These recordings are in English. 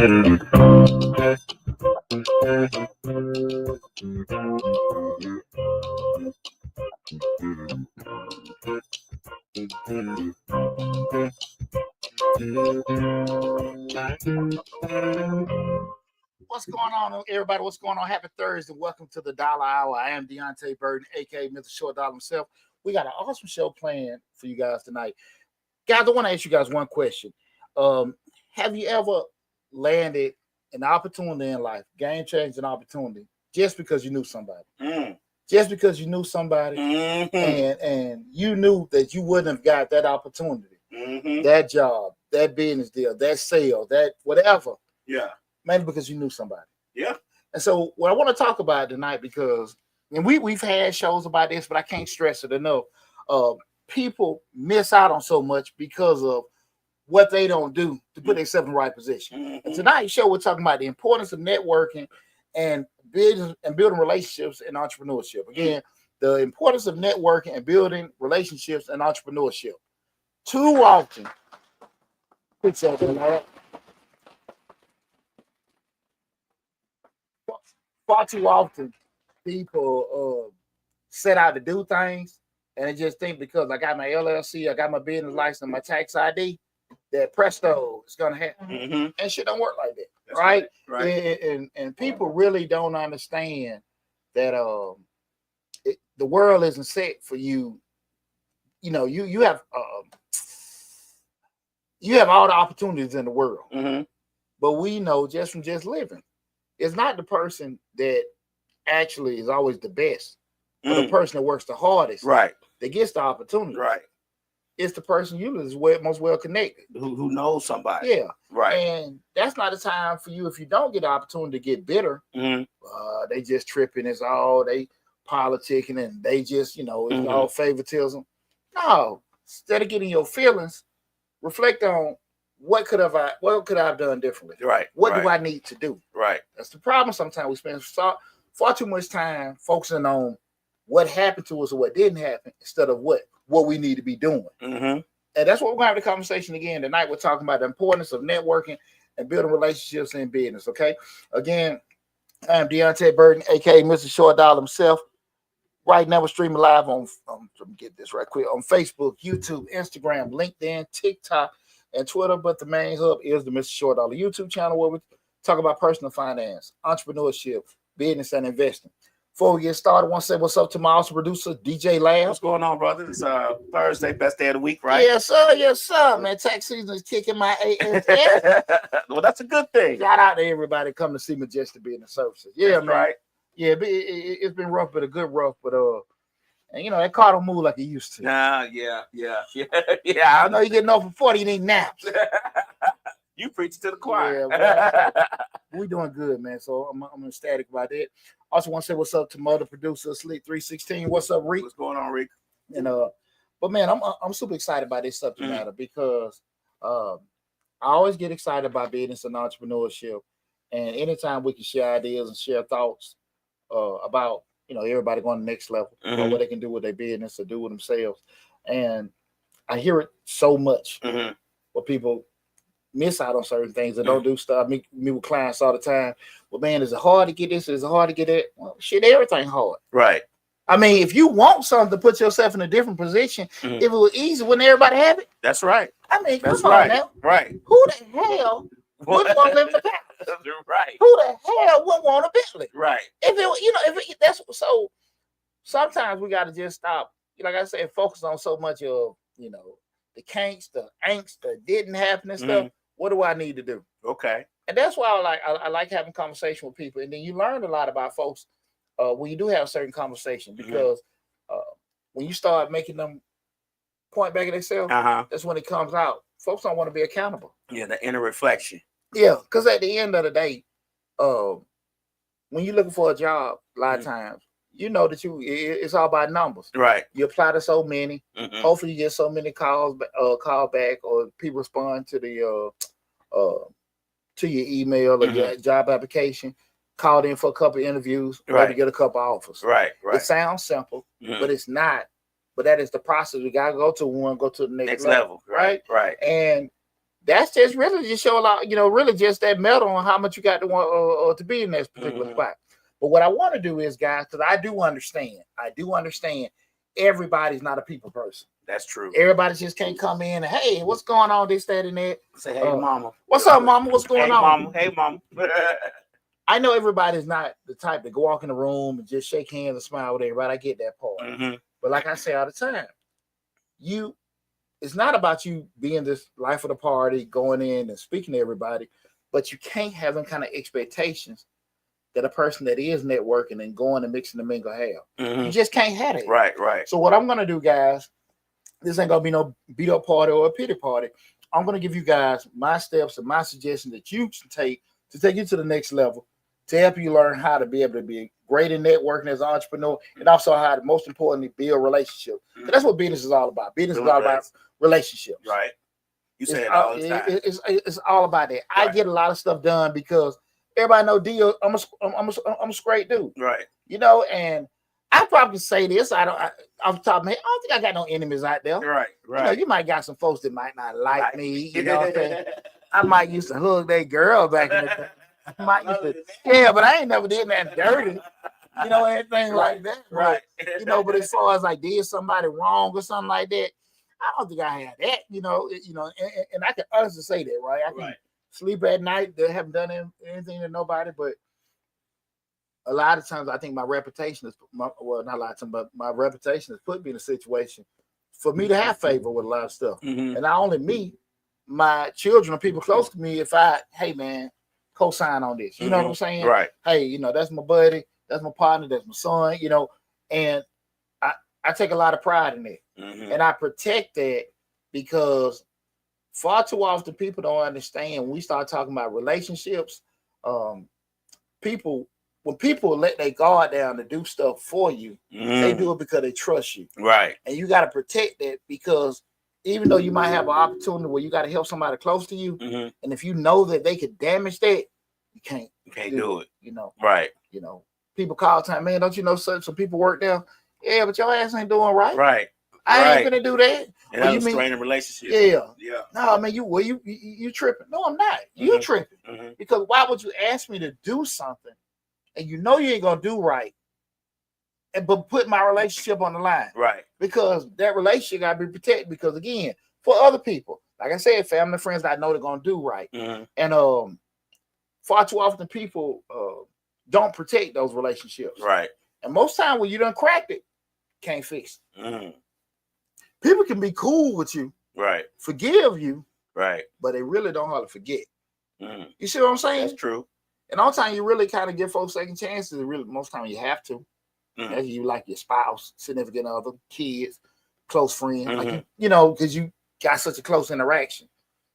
What's going on, everybody? What's going on? Happy Thursday. Welcome to the Dollar Hour. I am Deonte Burden, aka Mr. Short Dollar himself. We got an awesome show planned for you guys tonight. Guys, I want to ask you guys one question. Have you ever landed an opportunity in life, game-changing opportunity, just because you knew somebody? Just because you knew somebody and you knew that you wouldn't have got that opportunity, that job, that business deal, that sale, that whatever. Yeah. Mainly because you knew somebody. Yeah. And so what I want to talk about tonight, because and we've had shows about this, but I can't stress it enough. People miss out on so much because of what they don't do to put themselves in the right position. And tonight's show, we're talking about the importance of networking and building relationships in entrepreneurship. Again, the importance of networking and building relationships in entrepreneurship. Too often, far too often, people set out to do things and they just think because I got my LLC, I got my business license, my tax ID, that presto is gonna happen. And shit don't work like that. That's right? And people really don't understand that the world isn't set for you. You know, you have all the opportunities in the world. But we know just from just living, it's not the person that actually is always the best, but the person that works the hardest, right, that gets the opportunity, right. It's the person you is most well connected, who knows somebody, yeah, right. And that's not a time for you if you don't get the opportunity to get bitter. They just tripping. It's all they politicking and they just it's all favoritism. No, instead of getting your feelings, reflect on what could I have done differently? Right. What do I need to do? Right. That's the problem. Sometimes we spend far too much time focusing on what happened to us or what didn't happen instead of what we need to be doing. And that's what we're going to have the conversation again tonight. We're talking about the importance of networking and building relationships in business. Okay. Again, I'm Deonte Burden, aka Mr. Short Dollar himself. Right now, we're streaming live on let me get this right quick, on Facebook, YouTube, Instagram, LinkedIn, TikTok, and Twitter. But the main hub is the Mr. Short Dollar YouTube channel, where we talk about personal finance, entrepreneurship, business, and investing. Before we get started, I want to say what's up to my awesome producer, DJ Lab. What's going on, brother? It's Thursday, best day of the week, right? Yes, sir. Yes, sir. Man, tax season is kicking my ass. Well, that's a good thing. Shout out to everybody coming to see Majestic Business Services. Yeah, that's man. Right. Yeah, it's been rough, but a good rough. But and that car don't move like it used to. Yeah. I know you're getting off for 40, you need naps. You preach to the choir. Yeah, we doing good, man. So I'm ecstatic about that. Also want to say what's up to mother producer Sleep 316. What's up, Rick? What's going on, Rick? And but man, I'm super excited about this subject matter because I always get excited about business and entrepreneurship. And anytime we can share ideas and share thoughts about everybody going to the next level, or what they can do with their business or do with themselves. And I hear it so much where people miss out on certain things and don't do stuff. I meet with clients all the time. Well, man, is it hard to get this? Is it hard to get that? Well, shit, everything hard. Right. I mean, if you want something to put yourself in a different position, if it was easy, wouldn't everybody have it? That's right. I mean, that's come right. on now. Right. Who the hell wouldn't want to live in the palace? Right. Who the hell wouldn't want a Bentley? Right. That's so. Sometimes we got to just stop. Like I said, focus on so much of the kinks, the angst that didn't happen and stuff. What do I need to do? Okay. And that's why I like having conversation with people, and then you learn a lot about folks when you do have certain conversation, because when you start making them point back at themselves, that's when it comes out. Folks don't want to be accountable. Yeah, the inner reflection. Yeah, because at the end of the day, when you're looking for a job, a lot of times, you know that it's all about numbers. Right. You apply to so many. Hopefully, you get so many call back, or people respond to the to your email or your job application. Called in for a couple of interviews, maybe get a couple of offers. Right. It sounds simple, but it's not. But that is the process we gotta go to. We want to go to the next level. Right. Right. And that's just really just show a lot, really just that metal on how much you got to want to be in this particular spot. But what I want to do is, guys, because I do understand everybody's not a people person. That's true. Everybody just can't come in and, hey, what's going on, this, that, and that. Say, hey, mama. What's up, mama? What's going on? Mama. Hey, mama. I know everybody's not the type to go walk in the room and just shake hands and smile with everybody. I get that part. But like I say all the time, it's not about you being this life of the party, going in and speaking to everybody, but you can't have them kind of expectations that a person that is networking and going and mixing the mingle have. You just can't have it. Right. So what I'm going to do, guys, this ain't going to be no beat up party or a pity party. I'm going to give you guys my steps and my suggestions that you can take to take you to the next level, to help you learn how to be able to be great in networking as an entrepreneur, and also how to, most importantly, build relationships. That's what business is all about. Business is all about relationships. Right. You say it all the time. It's all about that. Right. I get a lot of stuff done because everybody know Dio. I'm a straight dude. Right. And I probably say this. Off the top of my head, I don't think I got no enemies out there. Right. You might got some folks that might not like me. You know what I'm saying? I might used to hug that girl back in the day. But I ain't never did that dirty, anything like that. Right. But as far as I did somebody wrong or something like that, I don't think I had that. And I can honestly say that, right? I can sleep at night. They haven't done anything to nobody, but a lot of times I think my reputation is not a lot of times, but my reputation has put me in a situation for me to have favor with a lot of stuff. And not only me, my children or people close to me. Hey man, co-sign on this. You know what I'm saying? Right. Hey, that's my buddy, that's my partner, that's my son, and I take a lot of pride in it. And I protect that because far too often people don't understand when we start talking about relationships, when people let their guard down to do stuff for you, they do it because they trust you. Right. And you got to protect that because even though you might have an opportunity where you got to help somebody close to you, and if you know that they could damage that, you can't do it. Right. People call time, man, don't you know some people work there? Yeah, but your ass ain't doing right. Right. I ain't gonna do that. And that's a straining relationship. Yeah. No, man, you tripping. No, I'm not. You tripping. Because why would you ask me to do something and you ain't gonna do right, but put my relationship on the line? Right. Because that relationship gotta be protected. Because again, for other people, like I said, family, friends that I know they're gonna do right. And far too often people don't protect those relationships. Right. And most time when you done cracked it, can't fix it. People can be cool with you, right? Forgive you, right? But they really don't know how to forget. You see what I'm saying? That's true. And all the time you really kind of give folks second chances. Really, most time you have to. As you like your spouse, significant other, kids, close friends, like because you got such a close interaction.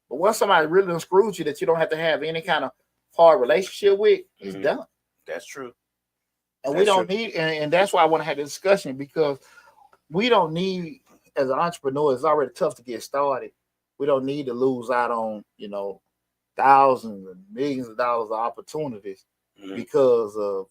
But once somebody really done screwed you that you don't have to have any kind of hard relationship with, it's done. That's true. And we don't need, and that's why I want to have this discussion, because we don't need, as an entrepreneur, it's already tough to get started. We don't need to lose out on, thousands and millions of dollars of opportunities because of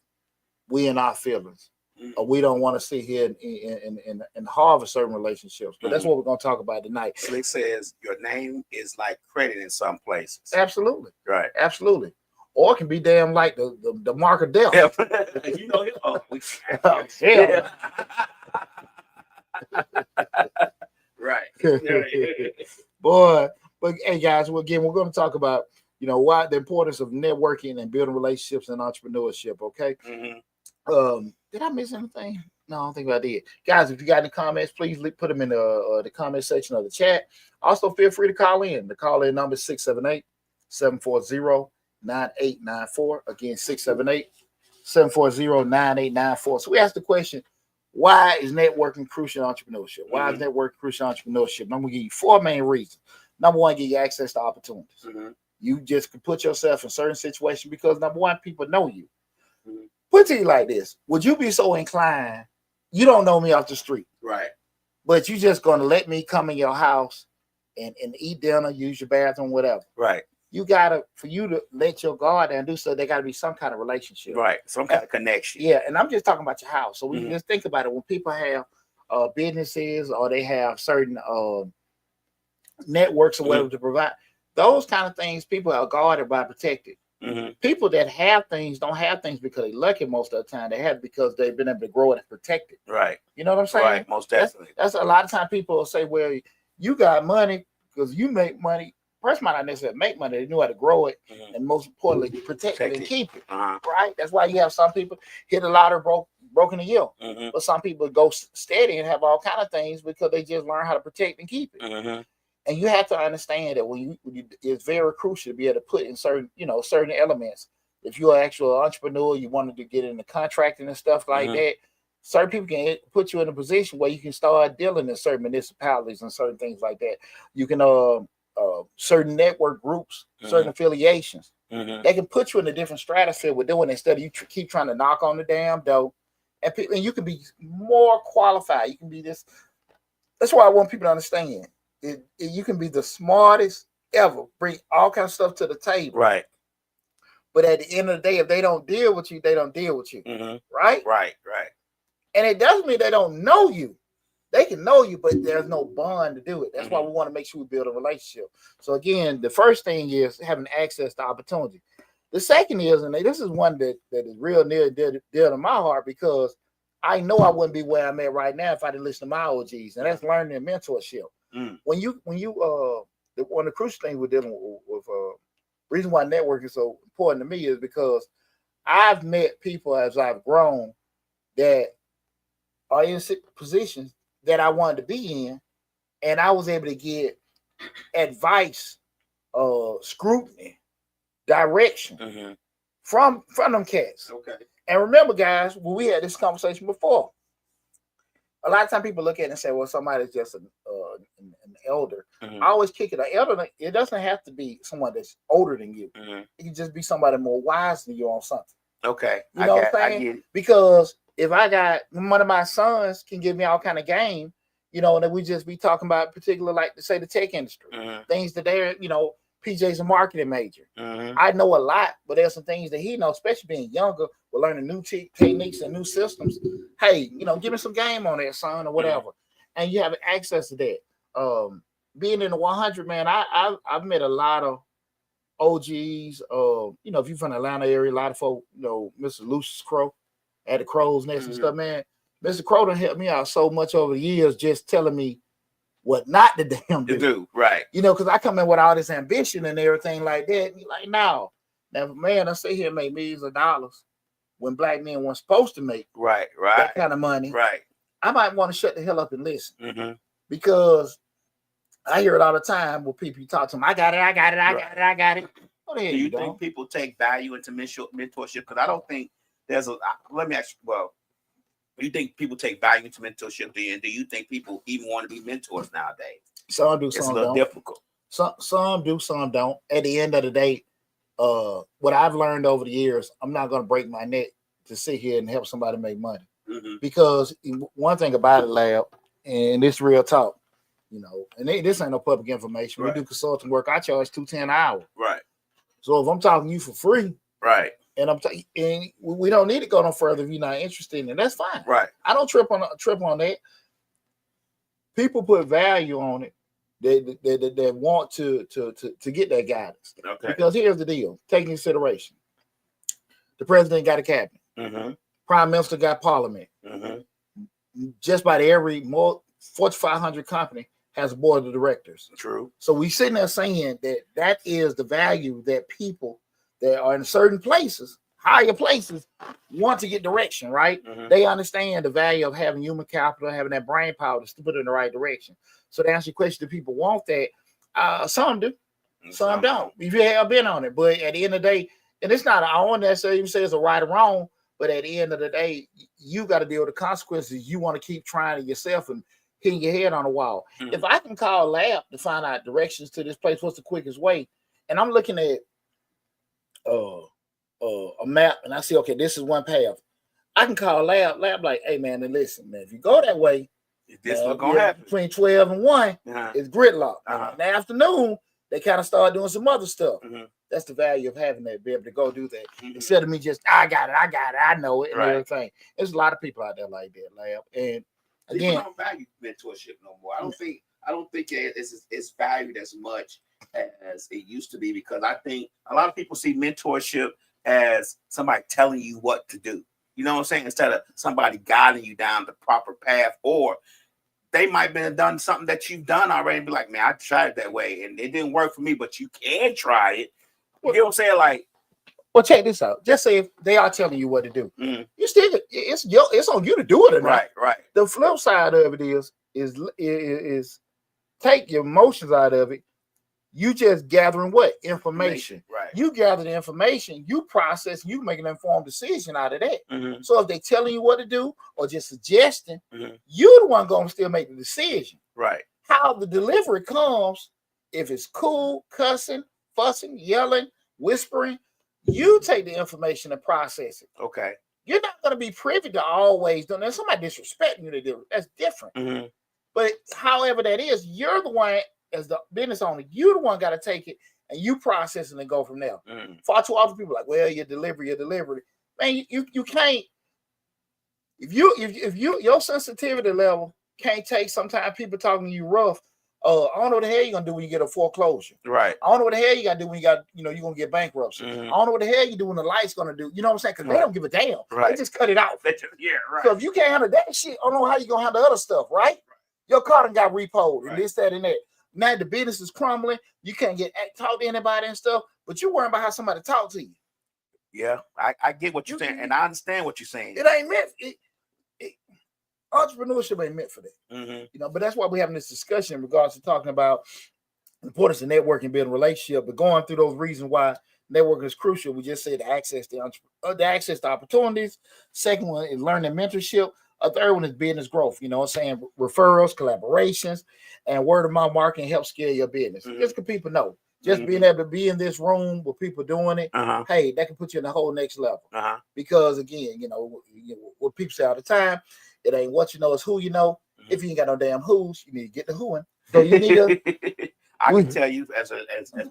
we in our feelings. Or we don't want to sit here and harvest certain relationships. But that's what we're going to talk about tonight. Slick says your name is like credit in some places. Absolutely. Right. Absolutely. Or it can be damn like the mark of death. You know him. Right. Boy, but hey guys, we're going to talk about why the importance of networking and building relationships and entrepreneurship. Okay. Did I miss anything? No, I don't think I did. Guys, if you got any comments, please put them in the comment section of the chat. Also, feel free to call in. The call-in number is 678-740-9894. Again, 678-740-9894. So we asked the question, why is networking crucial in entrepreneurship? Why is networking crucial in entrepreneurship? And I'm going to give you 4 main reasons. Number 1, give you access to opportunities. You just can put yourself in certain situations because, number 1, people know you. Put it to you like this. Would you be so inclined, you don't know me off the street. Right. But you just going to let me come in your house and eat dinner, use your bathroom, whatever. Right. For you to let your guard down and do so, there got to be some kind of relationship. Right. Some kind of connection. Yeah. And I'm just talking about your house. So we can just think about it. When people have businesses or they have certain networks or whatever to provide, those kind of things, people are guarded by protected. Mm-hmm. People that have things don't have things because they're lucky most of the time. They have it because they've been able to grow it and protect it. Right. You know what I'm saying? Right. Most definitely. That's a lot of time people will say, well, you got money because you make money. Person might not necessarily make money. They knew how to grow it, and most importantly, protect it and keep it. Right? That's why you have some people hit a lot of broken a year. But some people go steady and have all kind of things because they just learn how to protect and keep it. And you have to understand that when you it's very crucial to be able to put in certain elements. If you're an actual entrepreneur, you wanted to get into contracting and stuff like that, certain people can put you in a position where you can start dealing in certain municipalities and certain things like that. You can certain network groups, certain affiliations, they can put you in a different stratosphere with doing it instead of you keep trying to knock on the damn door. And you can be more qualified. You can be this. That's why I want people to understand. You can be the smartest ever, bring all kinds of stuff to the table. Right. But at the end of the day, if they don't deal with you, they don't deal with you. Right? Right. And it doesn't mean they don't know you. They can know you, but there's no bond to do it. That's why we want to make sure we build a relationship. So again, the first thing is having access to opportunity. The second is, and this is one that is real near dear to my heart, because I know I wouldn't be where I'm at right now if I didn't listen to my OGs, and that's learning and mentorship. When you one of the crucial things we're dealing with reason why network is so important to me is because I've met people as I've grown that are in positions that I wanted to be in, and I was able to get advice, scrutiny, direction from them cats. Okay. And remember, guys, when we had this conversation before, a lot of times people look at it and say, well, somebody's just an elder. I always kick it. An elder, it doesn't have to be someone that's older than you. It can just be somebody more wise than you on something. Okay. You know what I'm saying? I get it. Because if I got one of my sons can give me all kind of game, and then we just be talking about particular, like say the tech industry, things that they're, PJ's a marketing major. I know a lot, but there's some things that he knows, especially being younger, we're learning new techniques and new systems. Hey, give me some game on that, son, or whatever. And you have access to that. Being in the 100, man, I've met a lot of OGs. If you're from the Atlanta area, a lot of folk, Mr. Lucius Crow at the Crow's Nest and stuff, man. Mr. Crow done helped me out so much over the years, just telling me what not to damn do. Right. Because I come in with all this ambition and everything like that. And you're like, no. Now, man, I sit here and make millions of dollars when black men weren't supposed to make that kind of money. Right. I might want to shut the hell up and listen. Because I hear it all the time when people talk to them. I got it. What the hell do you think people take value into mentorship? Because I don't think there's let me ask you, do you think people take value into mentorship? And do you think people even want to be mentors nowadays? Some do, it's some a little don't. difficult. Some do, some don't. At the end of the day, what I've learned over the years, I'm not going to break my neck to sit here and help somebody make money. Because one thing about it, Lab, and this real talk, and this ain't no public information. We do consulting work. I charge $210 an hour. Right. So if I'm talking to you for free, right, and and we don't need to go no further if you're not interested in it, that's fine. Right. I don't trip on that. People put value on it. They want to get that guidance. Okay. Because here's the deal: take into consideration, the president got a cabinet. Prime Minister got parliament. Just about every Fortune 500 company has a board of directors. True. So we sitting there saying that is the value that people that are in certain places, higher places, want to get direction, right? They understand the value of having human capital, having that brain power to put it in the right direction. So to answer your question, do people want that? Some do, some don't. If you have been on it, but at the end of the day, and it's not, I won't necessarily even say it's a right or wrong, but at the end of the day, you got to deal with the consequences. You want to keep trying it yourself and hitting your head on the wall. If I can call Lab to find out directions to this place, what's the quickest way? And I'm looking at a map and I see, okay, this is one path. I can call Lab like, hey man, and listen, man, if you go that way, this is what's gonna happen. Between 12 and 1, it's gridlock. In the afternoon, they kind of start doing some other stuff. That's the value of having that, be able to go do that. Instead of me just, I got it, I know it, and everything. There's a lot of people out there like that, Lab. And again, people don't value mentorship no more. I don't think it's valued as much as it used to be, because I think a lot of people see mentorship as somebody telling you what to do. You know what I'm saying? Instead of somebody guiding you down the proper path, or they might have done something that you've done already and be like, man, I tried it that way and it didn't work for me, but you can try it. You know what I'm saying? Like, well, check this out. Just say if they are telling you what to do, you still it's on you to do it or not. Right. The flip side of it is take your emotions out of it. You just gathering what? Information. Right. You gather the information, you process, you make an informed decision out of that. Mm-hmm. So if they telling you what to do or just suggesting, you're the one going to still make the decision. Right. How the delivery comes, if it's cool, cussing, fussing, yelling, whispering, you take the information and process it. Okay. You're not going to be privy to always doing that. Somebody disrespecting you to do it. That's different. Mm-hmm. But however that is, you're the one, as the business owner, you the one got to take it and you process it and go from there. Far too often people are like, well, your delivery. Man, you can't. If you your sensitivity level can't take, sometimes people talking to you rough. I don't know what the hell you're gonna do when you get a foreclosure. Right. I don't know what the hell you gotta do when you're gonna get bankruptcy. I don't know what the hell you do when the light's gonna do. You know what I'm saying? Because they don't give a damn. Right. They just cut it out. Yeah, right. So if you can't handle that shit, I don't know how you gonna handle other stuff, right? Your car done got repoed and this, that, and that. Now the business is crumbling. You can't talk to anybody and stuff, but you're worrying about how somebody talk to you. Yeah, I get what you're saying, and I understand what you're saying. It ain't meant. Entrepreneurship ain't meant for that. But that's why we're having this discussion in regards to talking about the importance of networking, building relationship, but going through those reasons why networking is crucial. We just said the access to opportunities. Second one is learning mentorship. A third one is business growth. You know what I'm saying? Referrals, collaborations, and word of mouth marketing help scale your business. Just because people know. Just being able to be in this room with people doing it, hey, that can put you in a whole next level. Because again, what people say all the time, it ain't what you know, it's who you know. If you ain't got no damn who's, you need to get the whoing. So you need to. I can tell you as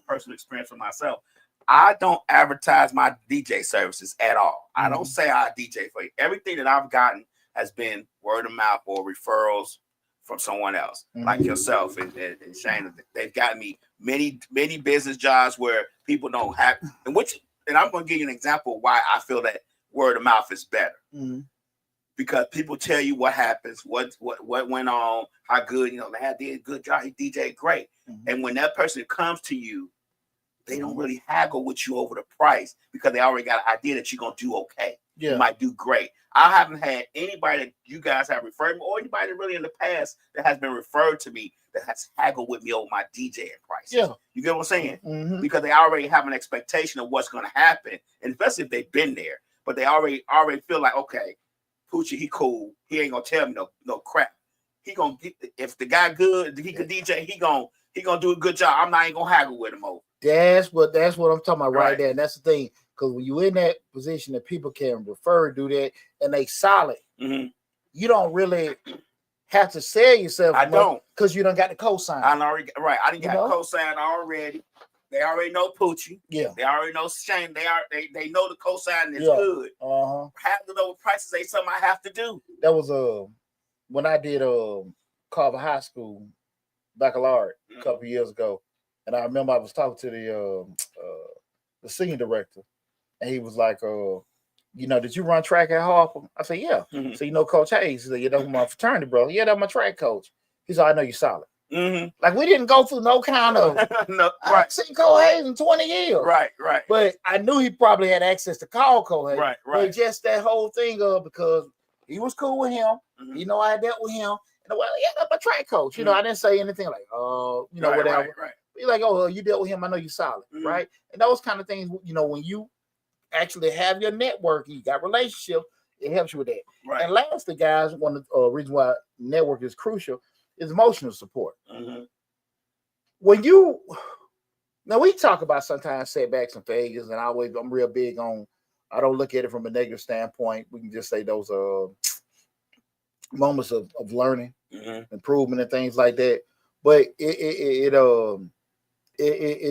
personal experience for myself, I don't advertise my DJ services at all. I don't say I DJ for you. Everything that I've gotten has been word of mouth or referrals from someone else, like yourself and Shane. They've got me many business jobs where people don't have, and I'm going to give you an example of why I feel that word of mouth is better. Because people tell you what happens, what went on, how good, they did a good job, he DJ great. And when that person comes to you, they don't really haggle with you over the price because they already got an idea that you're going to do okay. Yeah. You might do great. I haven't had anybody that you guys have referred me, or anybody really in the past that has been referred to me that has haggled with me over my DJing price. Yeah. You get what I'm saying? Because they already have an expectation of what's going to happen, and especially if they've been there. But they already feel like, okay, Poochie, he cool. He ain't gonna tell me no crap. He gonna get, if the guy good, he can DJ. He gonna do a good job. I'm not even gonna haggle with him over. That's what I'm talking about right there. And that's the thing, because when you're in that position that people can do that, and they solid, you don't really have to sell yourself. I don't, because you done got the cosign. I didn't got cosign already. They already know Poochie. Yeah. They already know Shane. They know the cosign is good. Handling over prices ain't something I have to do. That was when I did Carver High School baccalaureate a couple years ago, and I remember I was talking to the senior director, and he was like, did you run track at Harper? I said, yeah. So Coach Hayes. He said, you know my fraternity brother. Yeah, that's my track coach. He said, I know you're solid. Like we didn't go through no kind of I haven't seen Cole Hayes in 20 years. Right. But I knew he probably had access to call Cole Hayes. Right. But just that whole thing because he was cool with him. I had dealt with him. And that's my track coach. I didn't say anything like, whatever. Right. Be like, you dealt with him, I know you're solid, right? And those kind of things, when you actually have your network, you got relationship, it helps you with that. Right. And lastly, guys, one of the reasons why network is crucial is emotional support. When now we talk about sometimes setbacks and failures, and I'm real big on, I don't look at it from a negative standpoint. We can just say those moments of learning, improvement, and things like that. But it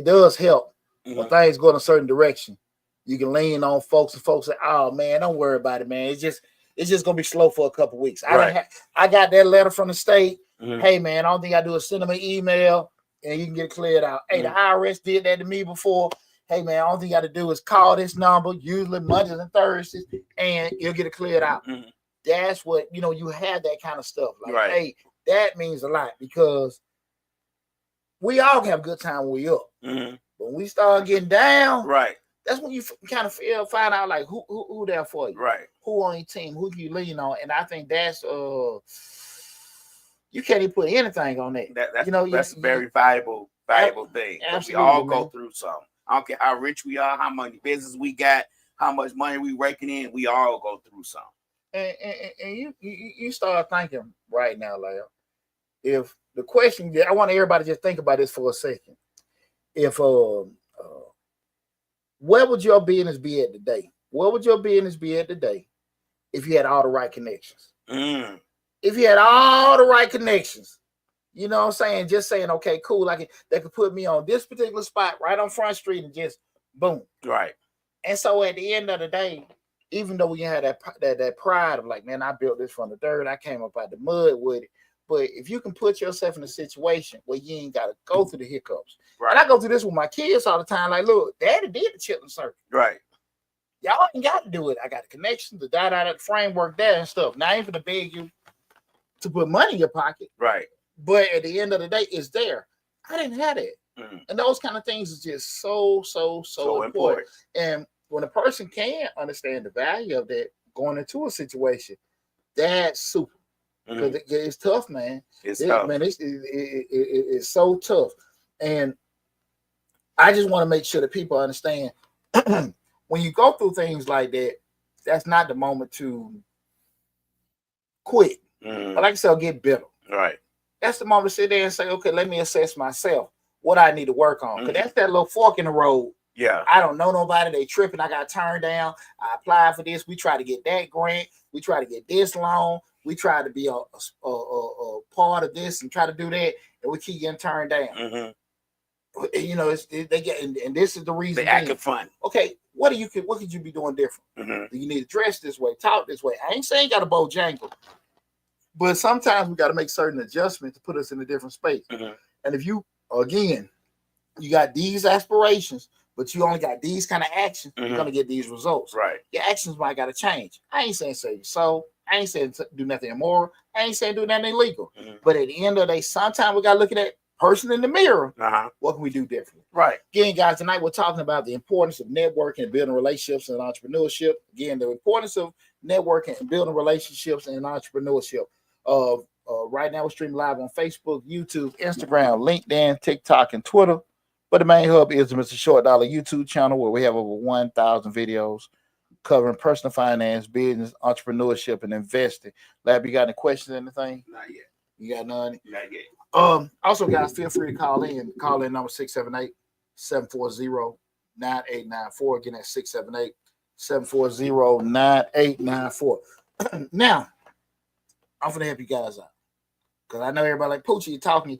does help when things go in a certain direction. You can lean on folks, and folks say, "Oh man, don't worry about it, man. It's just gonna be slow for a couple weeks." I got that letter from the state. Hey man, I don't think I do is send them an email, and you can get it cleared out. Hey, the IRS did that to me before. Hey, man, all you got to do is call this number, usually Mondays and Thursdays, and you'll get it cleared out. That's what, you have that kind of stuff. Like, hey, that means a lot because we all can have a good time when we up. But when we start getting down, that's when you kind of find out like who there for you, who on your team, who you lean on, and I think that's you can't even put anything on that. That's a very valuable thing. We all go through something. I don't care how rich we are, how much business we got, how much money we raking in. We all go through something. And you start thinking right now, like, if the question, I want everybody to just think about this for a second. If where would your business be at today? Where would your business be at today if you had all the right connections? If you had all the right connections, you know what I'm saying? Just saying, okay, cool. They could put me on this particular spot right on Front Street and just boom. And so at the end of the day, even though we had that pride of like, man, I built this from the dirt, I came up out the mud with it. But if you can put yourself in a situation where you ain't got to go through the hiccups. And I go through this with my kids all the time. Like, look, Daddy did the chitlin circuit. Y'all ain't got to do it. I got the connection, the data, the framework there and stuff. Now, I ain't going to beg you to put money in your pocket. But at the end of the day, it's there. I didn't have it. And those kind of things is just so important. And when a person can understand the value of that going into a situation, that's super. Because it's tough, man. It's tough. Man, it's so tough. And I just want to make sure that people understand when you go through things like that, that's not the moment to quit. But like I said, get better. That's the moment to sit there and say, okay, let me assess myself, what I need to work on. Because that's that little fork in the road. I don't know nobody. They tripping. I got turned down. I applied for this. We try to get that grant. We try to get this loan. We try to be a part of this and try to do that, and we keep getting turned down. They get, and this is the reason. They acting fun. Okay, what could you be doing different? Do you need to dress this way, talk this way? I ain't saying you got to Bojangle, but sometimes we got to make certain adjustments to put us in a different space. And if you got these aspirations, but you only got these kind of actions, you're gonna get these results. Your actions might got to change. I ain't saying save your soul. I ain't saying do nothing immoral. I ain't saying do nothing illegal. But at the end of the day, sometimes we got to look at that person in the mirror. What can we do differently? Again, guys, tonight we're talking about the importance of networking and building relationships and entrepreneurship. Again, the importance of networking and building relationships and entrepreneurship. Right now, we're streaming live on Facebook, YouTube, Instagram, LinkedIn, TikTok, and Twitter. But the main hub is the Mr. Short Dollar YouTube channel, where we have over 1,000 videos covering personal finance, business, entrepreneurship, and investing. Lab, you got any questions, anything? Not yet. You got none? Not yet. Also, guys, feel free to call in. Call in number 678-740-9894. Again, that's 678-740-9894. Now, I'm going to help you guys out. Because I know everybody like, Poochie, you're talking.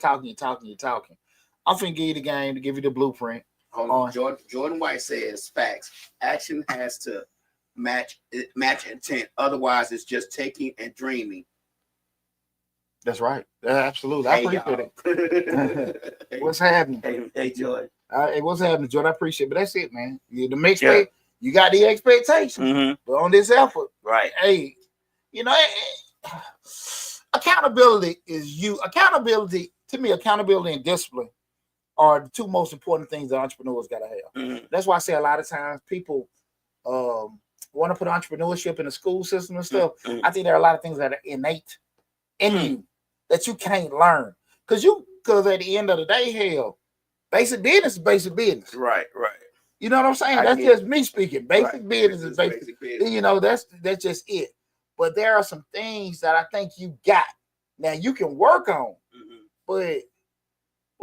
I'm going to give you the game to give you the blueprint. Jordan White says, facts. Action has to match intent. Otherwise, it's just taking and dreaming. That's right. Absolutely. I appreciate it. What's happening? Hey, Jordan. Hey, what's happening, Jordan? I appreciate it. But that's it, man. You got the expectation. But on this effort, hey, accountability is accountability and discipline are the two most important things that entrepreneurs got to have. That's why I say a lot of times people want to put entrepreneurship in the school system and stuff. I think there are a lot of things that are innate in you that you can't learn. Because at the end of the day, hell, basic business is basic business. Right. You know what I'm saying? That's just me speaking. Basic business is basic business. That's just it. But there are some things that I think you got. Now you can work on, but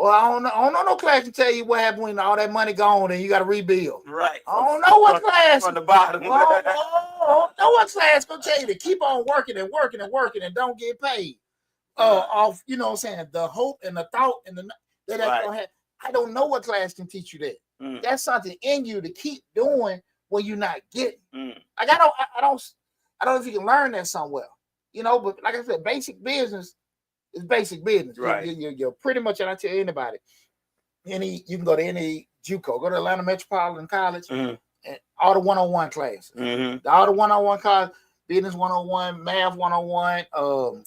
I don't know no class can tell you what happened when all that money gone and you got to rebuild. Right. I don't know what class from the bottom. I don't know what class gonna tell you to keep on working and don't get paid. Off, you know what I'm saying? The hope and the thought and that's gonna happen. I don't know what class can teach you that. That's something in you to keep doing when you're not getting. Like I don't know if you can learn that somewhere. But like I said, basic business is basic business. Right. You're pretty much, and I tell anybody, you can go to any JUCO, go to Atlanta Metropolitan College, and all the 101 classes. All the 101 classes, business 101, math 101,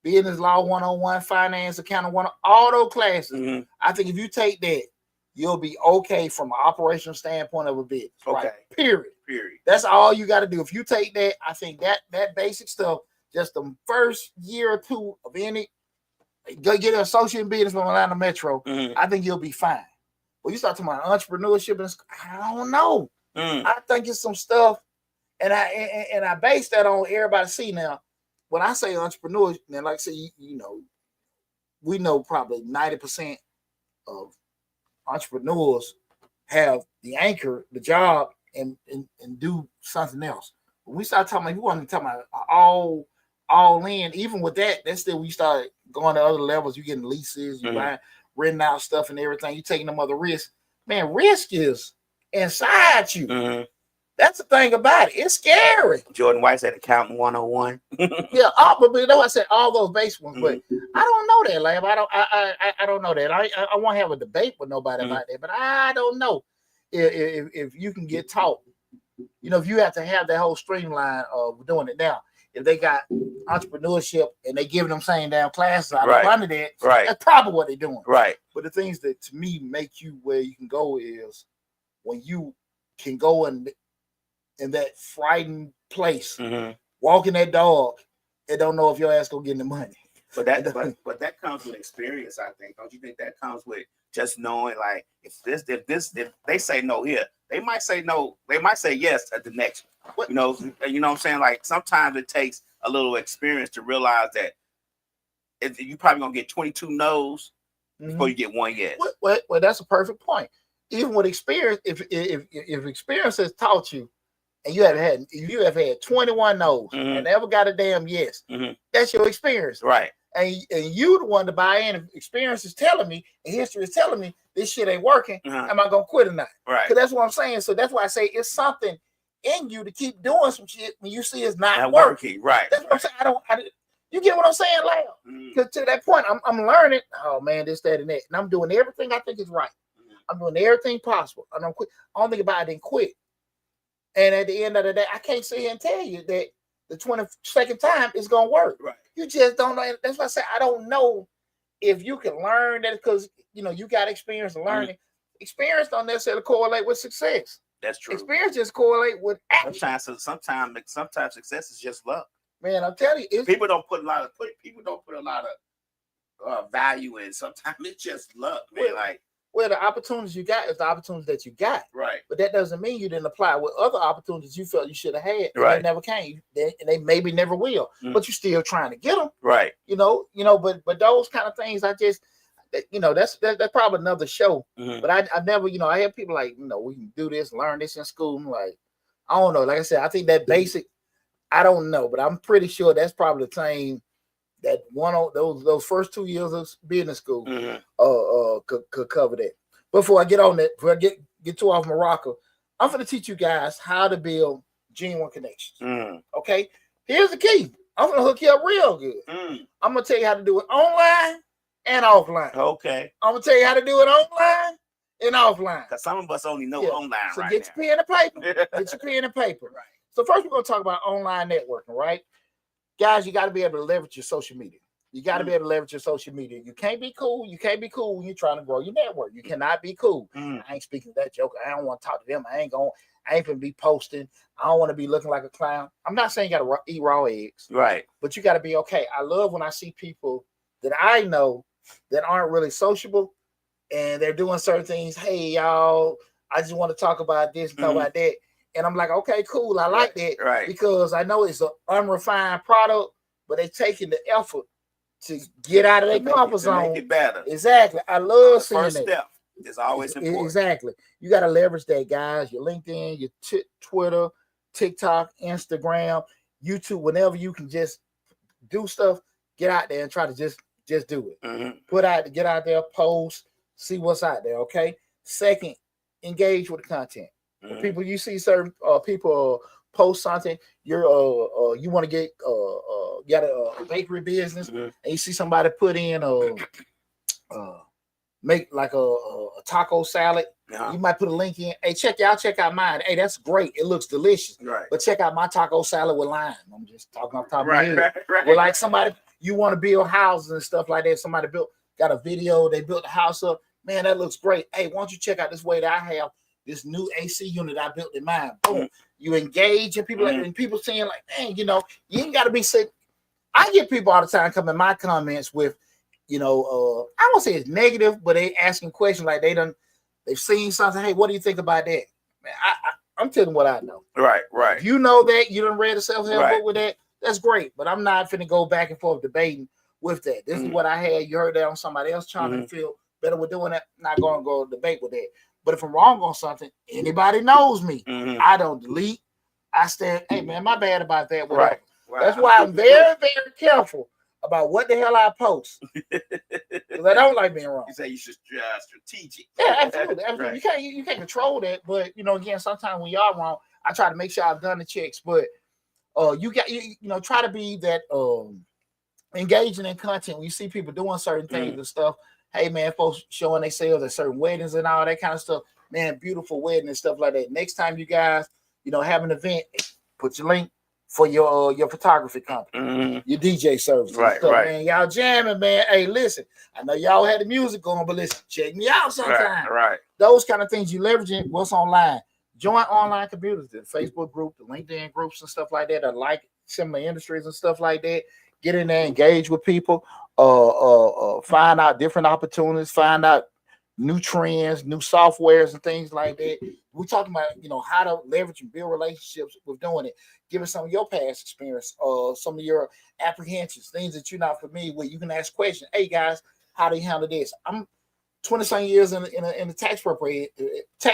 business law 101, finance, accounting 101, all those classes. I think if you take that, you'll be okay from an operational standpoint of a business. Okay. Right? Period. That's all you got to do. If you take that, I think that basic stuff, just the first year or two of any, go get an associate in business from Atlanta Metro, I think you'll be fine. Well, you start talking about entrepreneurship, and I don't know. I think it's some stuff, and I base that on everybody see now. When I say entrepreneurs, and like I say, you know, we know probably 90% of entrepreneurs have the anchor, the job, and do something else. When we start talking about, we want to talk about all in, even with that, that's still we start going to other levels. You getting leases, you buying, renting out stuff and everything. You taking them other risks. Man, risk is inside you. That's the thing about it. It's scary. Jordan White said accounting 101. Yeah, but you know I said all those base ones, but I don't know that, Lab. I don't know that. I won't have a debate with nobody about that, but I don't know if you can get taught. You know, if you have to have that whole streamline of doing it now. If they got entrepreneurship and they giving them same damn classes out of under that, that's probably what they're doing. Right. But the things that to me make you where you can go is when you can go in that frightened place, walking that dog, and don't know if your ass gonna get the money. But that comes with experience, I think. Don't you think that comes with just knowing, like, if they say no here, they might say no, they might say yes at the next. You know what I'm saying? Like sometimes it takes a little experience to realize that you probably gonna get 22 no's before you get one yes. Well, that's a perfect point. Even with experience, if experience has taught you, and you have had 21 no's and never got a damn yes, that's your experience, right? And you the one to buy in. If experience is telling me, and history is telling me this shit ain't working, am I gonna quit or not? Right. Because that's what I'm saying. So that's why I say it's something in you to keep doing some shit when you see it's not working. Right. That's what I'm saying. You get what I'm saying, Lyle? Because to that point, I'm learning. Oh man, this, that, and that, and I'm doing everything I think is right. I'm doing everything possible. I don't quit. I don't think about it and quit. And at the end of the day, I can't sit here and tell you that the 22nd time is gonna work. Right. You just don't know. That's why I say I don't know if you can learn that, because you know you got experience in learning. Experience don't necessarily correlate with success. That's true. Experience just correlate with action. Sometimes success is just luck. Man, I'm telling you, people don't put a lot of value in. Sometimes it's just luck, man. Well, the opportunities you got is the opportunities that you got. Right. But that doesn't mean you didn't apply with other opportunities you felt you should have had. And they never came. And they maybe never will. But you're still trying to get them. Right. You know, but those kind of things, that's probably another show. But I never, I have people like, we can do this, learn this in school. I'm like, I don't know. Like I said, I think that basic, I don't know, but I'm pretty sure that's probably the same. That one of those first 2 years of business school could cover that. Before I get on that, before I get too off Morocco, I'm going to teach you guys how to build genuine connections. Okay, here's the key. I'm going to hook you up real good. I'm going to tell you how to do it online and offline. Okay, I'm going to tell you how to do it online and offline. Because some of us only know online. So get your pen and paper. Get your pen and paper. Right. So first we're going to talk about online networking, right? Guys, you got to be able to leverage your social media. You got to be able to leverage your social media. You can't be cool. You can't be cool when you're trying to grow your network. You cannot be cool. I ain't speaking to that joker. I don't want to talk to them. I ain't going to be posting. I don't want to be looking like a clown. I'm not saying you got to eat raw eggs. Right. But you got to be okay. I love when I see people that I know that aren't really sociable and they're doing certain things. Hey, y'all, I just want to talk about this and talk about that. And I'm like, okay, cool. I like that because I know it's an unrefined product, but they're taking the effort to get out of their comfort zone. Make it better. Exactly. I love seeing that. First step is always important. Exactly. You got to leverage that, guys. Your LinkedIn, your Twitter, TikTok, Instagram, YouTube. Whenever you can just do stuff, get out there and try to just do it. Get out there, post, see what's out there. Okay. Second, engage with the content. People, you see certain people post something, you want to get got a bakery business, and you see somebody put in make like a taco salad. You might put a link in. Hey, check out mine. Hey, that's great. It looks delicious. Right. But check out my taco salad with lime. I'm just talking off the top of my Right, head. right. Well, like somebody, you want to build houses and stuff like that. Somebody got a video. They built the house up. Man, that looks great. Hey, why don't you check out this way that I have this new AC unit I built in mine? Boom. You engage and people and people saying like, man, you ain't got to be sick. I get people all the time come in my comments with, I won't say it's negative, but they asking questions like they've seen something. Hey, what do you think about that? Man, I'm telling what I know. Right. If you know that, you done read a self-help book with that, that's great. But I'm not finna go back and forth debating with that. This is what I had. You heard that on somebody else trying to feel better with doing that. I'm not going to go debate with that. But if I'm wrong on something, anybody knows me. I don't delete. I stand, hey, man, my bad about that. Right. That's why I'm very, very careful about what the hell I post. Because I don't like being wrong. You say you should strategic. Yeah, absolutely. Right. You can't control that. But, again, sometimes when y'all wrong, I try to make sure I've done the checks. But you try to be that engaging in content when you see people doing certain things and stuff. Hey, man, folks showing themselves at certain weddings and all that kind of stuff. Man, beautiful wedding and stuff like that. Next time you guys, have an event, put your link for your photography company, your DJ service. Right. Man, y'all jamming, man. Hey, listen, I know y'all had the music going, but listen, check me out sometime. Right. Those kind of things you leveraging what's online. Join online communities, the Facebook group, the LinkedIn groups and stuff like that that like similar industries and stuff like that. Get in there, engage with people, find out different opportunities, find out new trends, new softwares and things like that. We're talking about, how to leverage and build relationships with doing it. Give us some of your past experience, some of your apprehensions, things that you're not familiar with. You can ask questions. Hey guys, how do you handle this? I'm 20-some years in the tax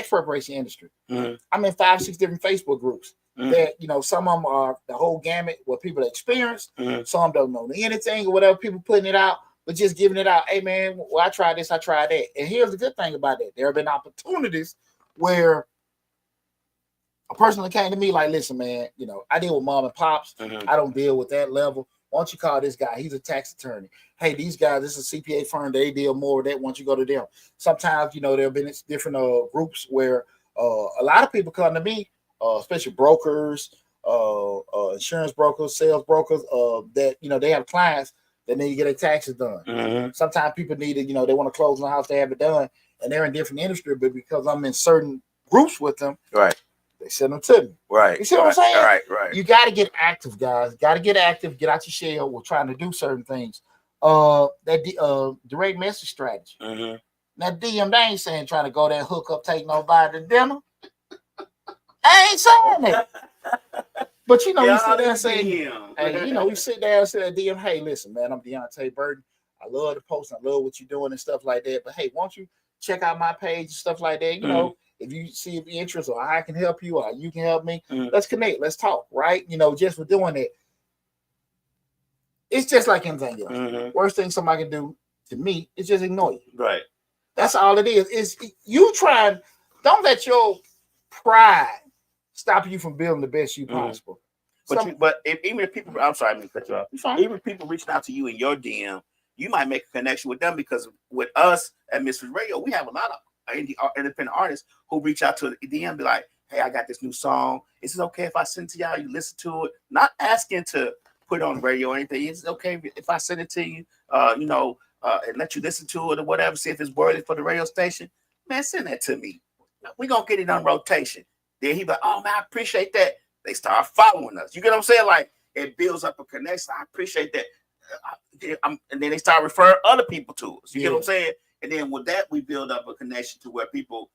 preparation industry. I'm in 5-6 different Facebook groups. That some of them are the whole gamut what people experience. Some don't know anything or whatever, people putting it out, but just giving it out. Hey man, well, I tried this, I tried that. And here's the good thing about that. There have been opportunities where a person that came to me like, listen, man, I deal with mom and pops. I don't deal with that level. Why don't you call this guy? He's a tax attorney. Hey, these guys, this is a CPA firm. They deal more with that. Why don't you go to them? Sometimes, there have been different groups where a lot of people come to me, especially brokers, insurance brokers, sales brokers, that, they have clients that need to get their taxes done. Sometimes people need to, they want to close on the house, they have it done, and they're in different industry, but because I'm in certain groups with them, they send them to me. You see what I'm saying? Right. You got to get active, guys. Got to get active. Get out your shell. We're trying to do certain things. That direct message strategy. Now, DM, they ain't saying trying to go there and hook up, take nobody to dinner. I ain't saying that. But we sit there and say, hey, we sit there and say at DM, hey, listen, man, I'm Deonte Burden. I love the post. I love what you're doing and stuff like that. But hey, won't you check out my page and stuff like that? If you see if you're interested, or I can help you, or you can help me, let's connect, let's talk, right? Just for doing it. It's just like anything else. Worst thing somebody can do to me is just ignore you. Right. That's all it is. Is you try. Don't let your pride stop you from building the best you possible. But even if people, I'm sorry, I didn't cut you off. Even if people reaching out to you in your DM, you might make a connection with them, because with us at Misfits Radio, we have a lot of independent artists who reach out to the DM and be like, hey, I got this new song. Is it okay if I send it to y'all? You listen to it. Not asking to put it on the radio or anything. Is it okay if I send it to you, and let you listen to it or whatever, see if it's worthy for the radio station? Man, send that to me. We're going to get it on rotation. Then he be like, oh, man, I appreciate that. They start following us. You get what I'm saying? Like, it builds up a connection. I appreciate that. And then they start referring other people to us. You get what I'm saying? And then with that, we build up a connection to where people,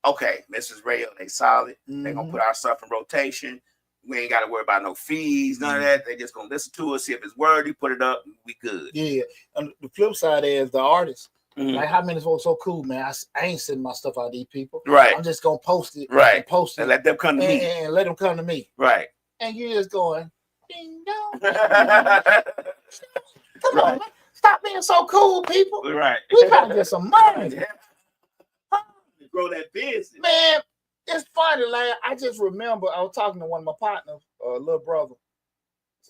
okay, Mrs. Radio, they solid. They're going to put our stuff in rotation. We ain't got to worry about no fees, none of that. They just going to listen to us, see if it's worthy, put it up, and we good. Yeah. And the flip side is the artist. Like, how many folks so cool, man? I ain't sending my stuff out to these people. Right. I'm just going to post it. Right. And let them come to me. And let them come to me. Right. And you're just going, ding dong. Come on, man. Stop being so cool, people. Right. We got to get some money. Grow that business. Man, it's funny, like, I just remember I was talking to one of my partners, little brother.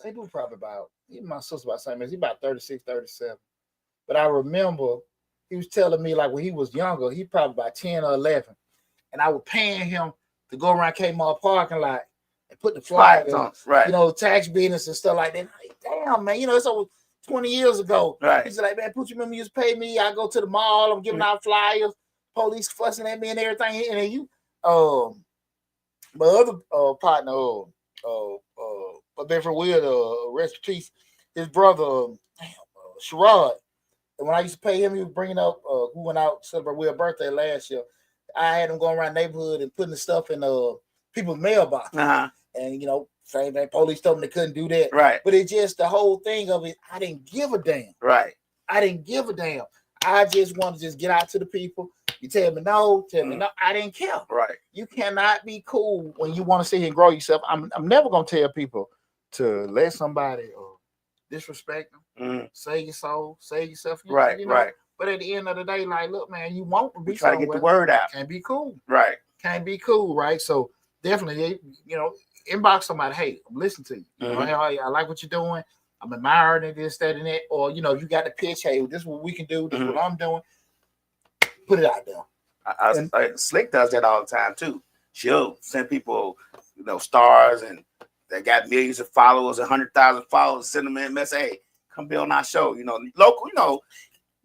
He probably about, even my sister about the same age. He's about 36, 37. But I remember he was telling me like when he was younger, he probably about 10 or 11, and I was paying him to go around Kmart parking lot and put the flyers on, right. Tax business and stuff like that. Like, damn, man, it's over 20 years ago. Right. He's like, man, Poochie, remember you used to pay me? I go to the mall, I'm giving out flyers, police fussing at me and everything. And then you, my other partner, my best friend Will, rest in peace, his brother, Sherrod. And when I used to pay him, he was bringing up, we went out to celebrate Will's birthday last year. I had him going around the neighborhood and putting the stuff in people's mailbox. And, same thing, police told them they couldn't do that. Right. But it's just the whole thing of it, I didn't give a damn. Right. I didn't give a damn. I just want to just get out to the people. You tell me no, I didn't care. Right. You cannot be cool when you want to sit here and grow yourself. I'm never going to tell people to let somebody disrespect them, save your soul, save yourself. Right. But at the end of the day, like, look, man, you want to be try to get the word out. Can't be cool. Right. Can't be cool, right? So definitely, inbox somebody, hey, I'm listening to you. Hey, I like what you're doing. I'm admiring this, that, and that. Or, you got the pitch, hey, this is what we can do. This is what I'm doing. Put it out there. Slick does that all the time, too. She'll send people, stars, and they got millions of followers, 100,000 followers, send them in, mess, hey, come be on our show. Local,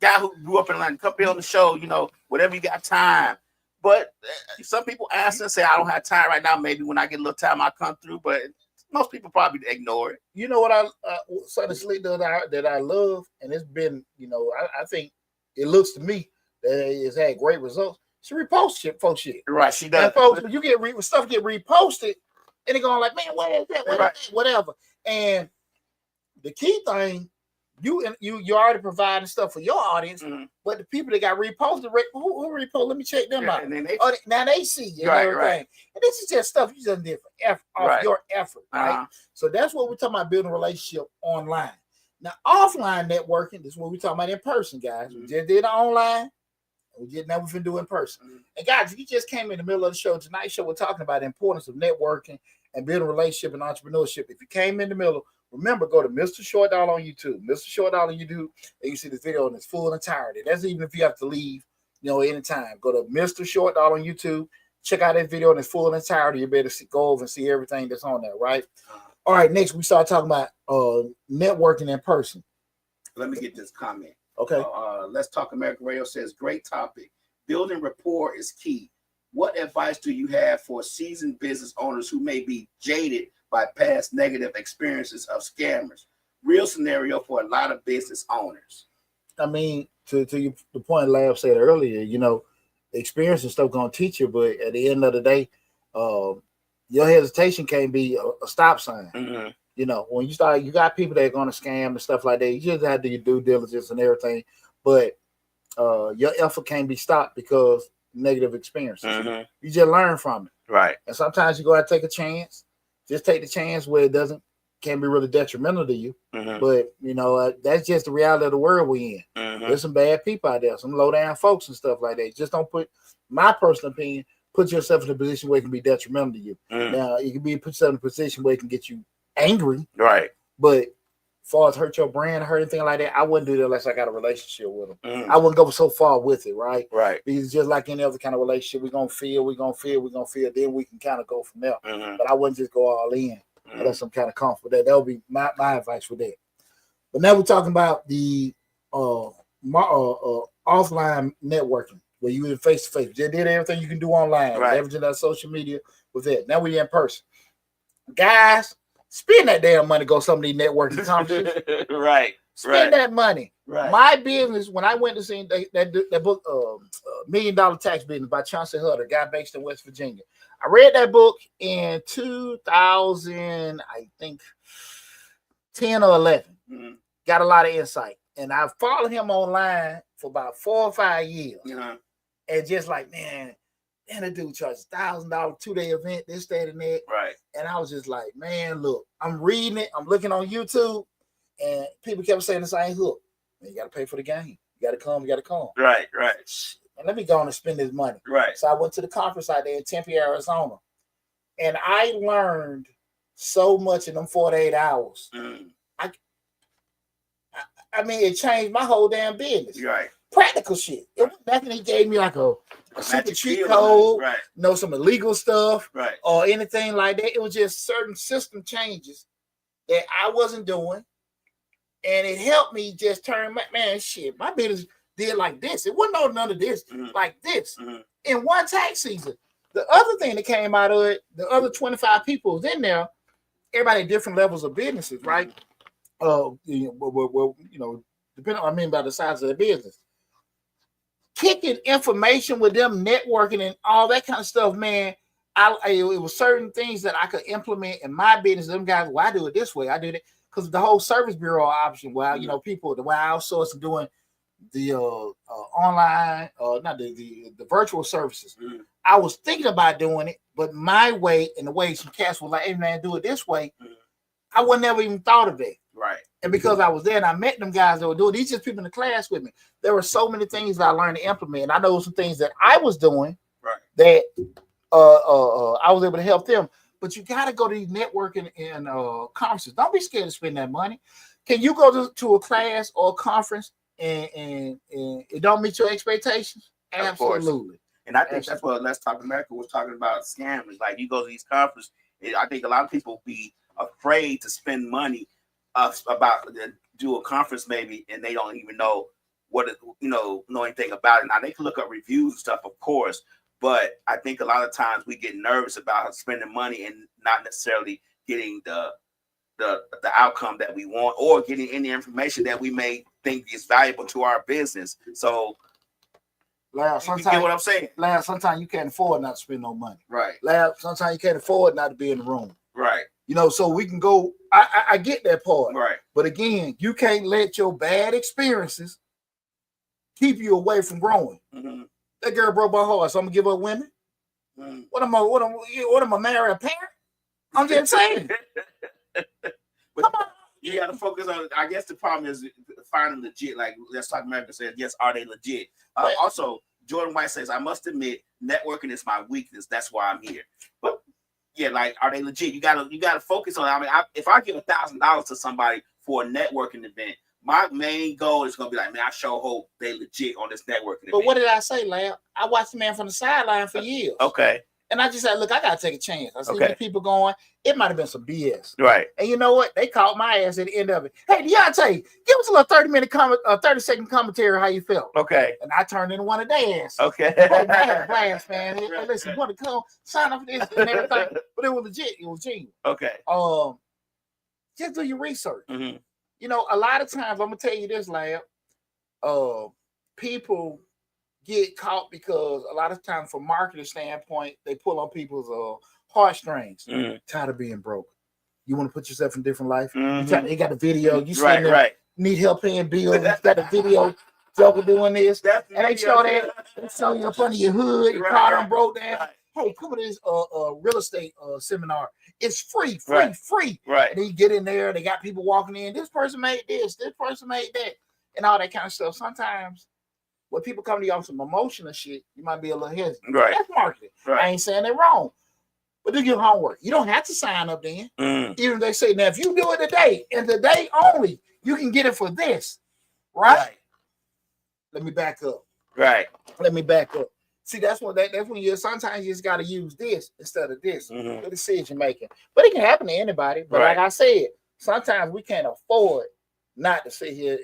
guy who grew up in Atlanta, come be on the show, whatever you got time. But some people ask and say, I don't have time right now. Maybe when I get a little time, I'll come through. But most people probably ignore it. You know what something Slick does that I love, and it's been, I think it looks to me that it's had great results. She reposts shit. Right, she does. And folks, when you get stuff get reposted, and they're going like, man, what is that? Whatever. And the key thing, you already providing stuff for your audience, but the people that got reposted, who reposted? Let me check them out. And then now they see you and everything. Right. And this is just stuff you just did for your effort, right? So that's what we're talking about, building a relationship online. Now, offline networking, this is what we're talking about in person, guys. We just did it online. Now we've been doing in person. And guys, if you just came in the middle of the show, tonight's show, we're talking about the importance of networking and building a relationship and entrepreneurship. If you came in the middle, remember, go to Mr. Short Dollar on YouTube. Mr. Short Dollar on YouTube, and you see this video in its full entirety. That's even if you have to leave, anytime. Go to Mr. Short Dollar on YouTube. Check out that video in its full entirety. You better go over and see everything that's on there, right? All right, next we start talking about networking in person. Let me get this comment. Okay. Let's Talk American Radio says, great topic. Building rapport is key. What advice do you have for seasoned business owners who may be jaded by past negative experiences of scammers? Real scenario for a lot of business owners. I mean, to the point Lab said earlier, experience and stuff gonna teach you, but at the end of the day, your hesitation can't be a stop sign. When you start, you got people that are gonna scam and stuff like that. You just have to do your due diligence and everything, but your effort can't be stopped because negative experiences. You just learn from it, right? And sometimes you go out and take a chance. Just take the chance where it can be really detrimental to you. But that's just the reality of the world we in. There's some bad people out there, some low down folks and stuff like that. Just don't my personal opinion, put yourself in a position where it can be detrimental to you. Now you can put yourself in a position where it can get you angry, right? But as far as hurt your brand, hurt anything like that, I wouldn't do that unless I got a relationship with them. I wouldn't go so far with it, right? Right. Because just like any other kind of relationship, we're gonna feel, then we can kind of go from there. But I wouldn't just go all in unless I'm kind of comfortable with that. That would be my advice for that. But now we're talking about the offline networking, where you in face to face. Just did everything you can do online, leveraging that social media with that. Now we in person. Guys, spend that damn money, go some of these networking conferences. Spend that money. My business, when I went to see that book, $1 Million Tax Business by Chauncey Hutter, guy based in West Virginia. I read that book in 2000, I think 10 or 11. Got a lot of insight. And I followed him online for about 4 or 5 years. And just like, man, the dude charges $1,000 2-day event, this, that, and that. Right. And I was just like, man, look, I'm reading it. I'm looking on YouTube. And people kept saying the same hook. Man, you got to pay for the game. You got to come. Right. And let me go on and spend this money. Right. So I went to the conference out there in Tempe, Arizona. And I learned so much in them 48 hours. I mean, it changed my whole damn business. Right. practical shit. It was nothing he gave me like a super cheat code, right? Some illegal stuff, right, or anything like that. It was just certain system changes that I wasn't doing, and it helped me just turn shit. My business did like this. It wasn't none of this, like this in one tax season. The other thing that came out of it, the other 25 people was in there. Everybody at different levels of businesses, right? Depending on by the size of the business. Kicking information with them, networking and all that kind of stuff, man. It was certain things that I could implement in my business. Them guys, well, I do it this way. I do it because the whole service bureau option. Well, people, the way I outsource doing the online, not the virtual services. I was thinking about doing it, but my way and the way some cats were like, "Hey man, do it this way." I would never even thought of it. Right. And because I was there and I met them guys that were doing these, just people in the class with me. There were so many things that I learned to implement. I know some things that I was doing that I was able to help them. But you got to go to these networking and conferences. Don't be scared to spend that money. Can you go to a class or a conference and it don't meet your expectations? Absolutely. And I think that's what Let's Talk America was talking about, scammers. Like you go to these conferences, I think a lot of people be afraid to spend money about do a conference maybe, and they don't even know know anything about it. Now they can look up reviews and stuff, of course, but I think a lot of times we get nervous about spending money and not necessarily getting the outcome that we want or getting any information that we may think is valuable to our business. So sometimes, you get what I'm saying? Sometimes you can't afford not to spend no money. Right. Sometimes you can't afford not to be in the room. Right. So we can go. I get that part. Right. But again, you can't let your bad experiences keep you away from growing. That girl broke my heart, so I'm gonna give up women. What am I marry a parent? I'm just saying. Come on. You got to focus on. I guess the problem is finding legit. Like Let's Talk America said, yes, are they legit? Also, Jordan White says, I must admit, networking is my weakness. That's why I'm here. But yeah, like, are they legit? You gotta focus on it. I mean, if I give $1,000 to somebody for a networking event, my main goal is gonna be like, man, I sure hope they legit on this networking event. But what did I say, Lamb? I watched the man from the sideline for years. Okay. And I just said, look, I gotta take a chance. I see the people going. It might have been some BS. Right. And you know what? They caught my ass at the end of it. Hey, Deonte, give us a little 30-second commentary how you felt. Okay. And I turned into one of their asses. Okay. I had a blast, man. Hey, listen, you want to come sign up for this and everything. But it was legit. It was genuine. Okay. Just do your research. Mm-hmm. A lot of times, I'm gonna tell you this, Lab. People get caught because a lot of times, from marketing standpoint, they pull on people's heartstrings. Tired of being broke. You want to put yourself in a different life. They got a video. You sitting there, need help paying bills. You got a video. Joker doing this, and they show that. They show you up under your hood. Your car done broke down. Hey, come to this real estate seminar. It's free. Right. And then you get in there. They got people walking in. This person made this. This person made that, and all that kind of stuff. Sometimes when people come to you on some emotional shit, you might be a little hesitant. Right. That's marketing. Right. I ain't saying they're wrong, but do your homework. You don't have to sign up then. Even if they say, now if you do it today and today only, you can get it for this. Right. Let me back up. Let me back up. See, that's when you sometimes you just got to use this instead of this for decision making. But it can happen to anybody. But like I said, sometimes we can't afford not to sit here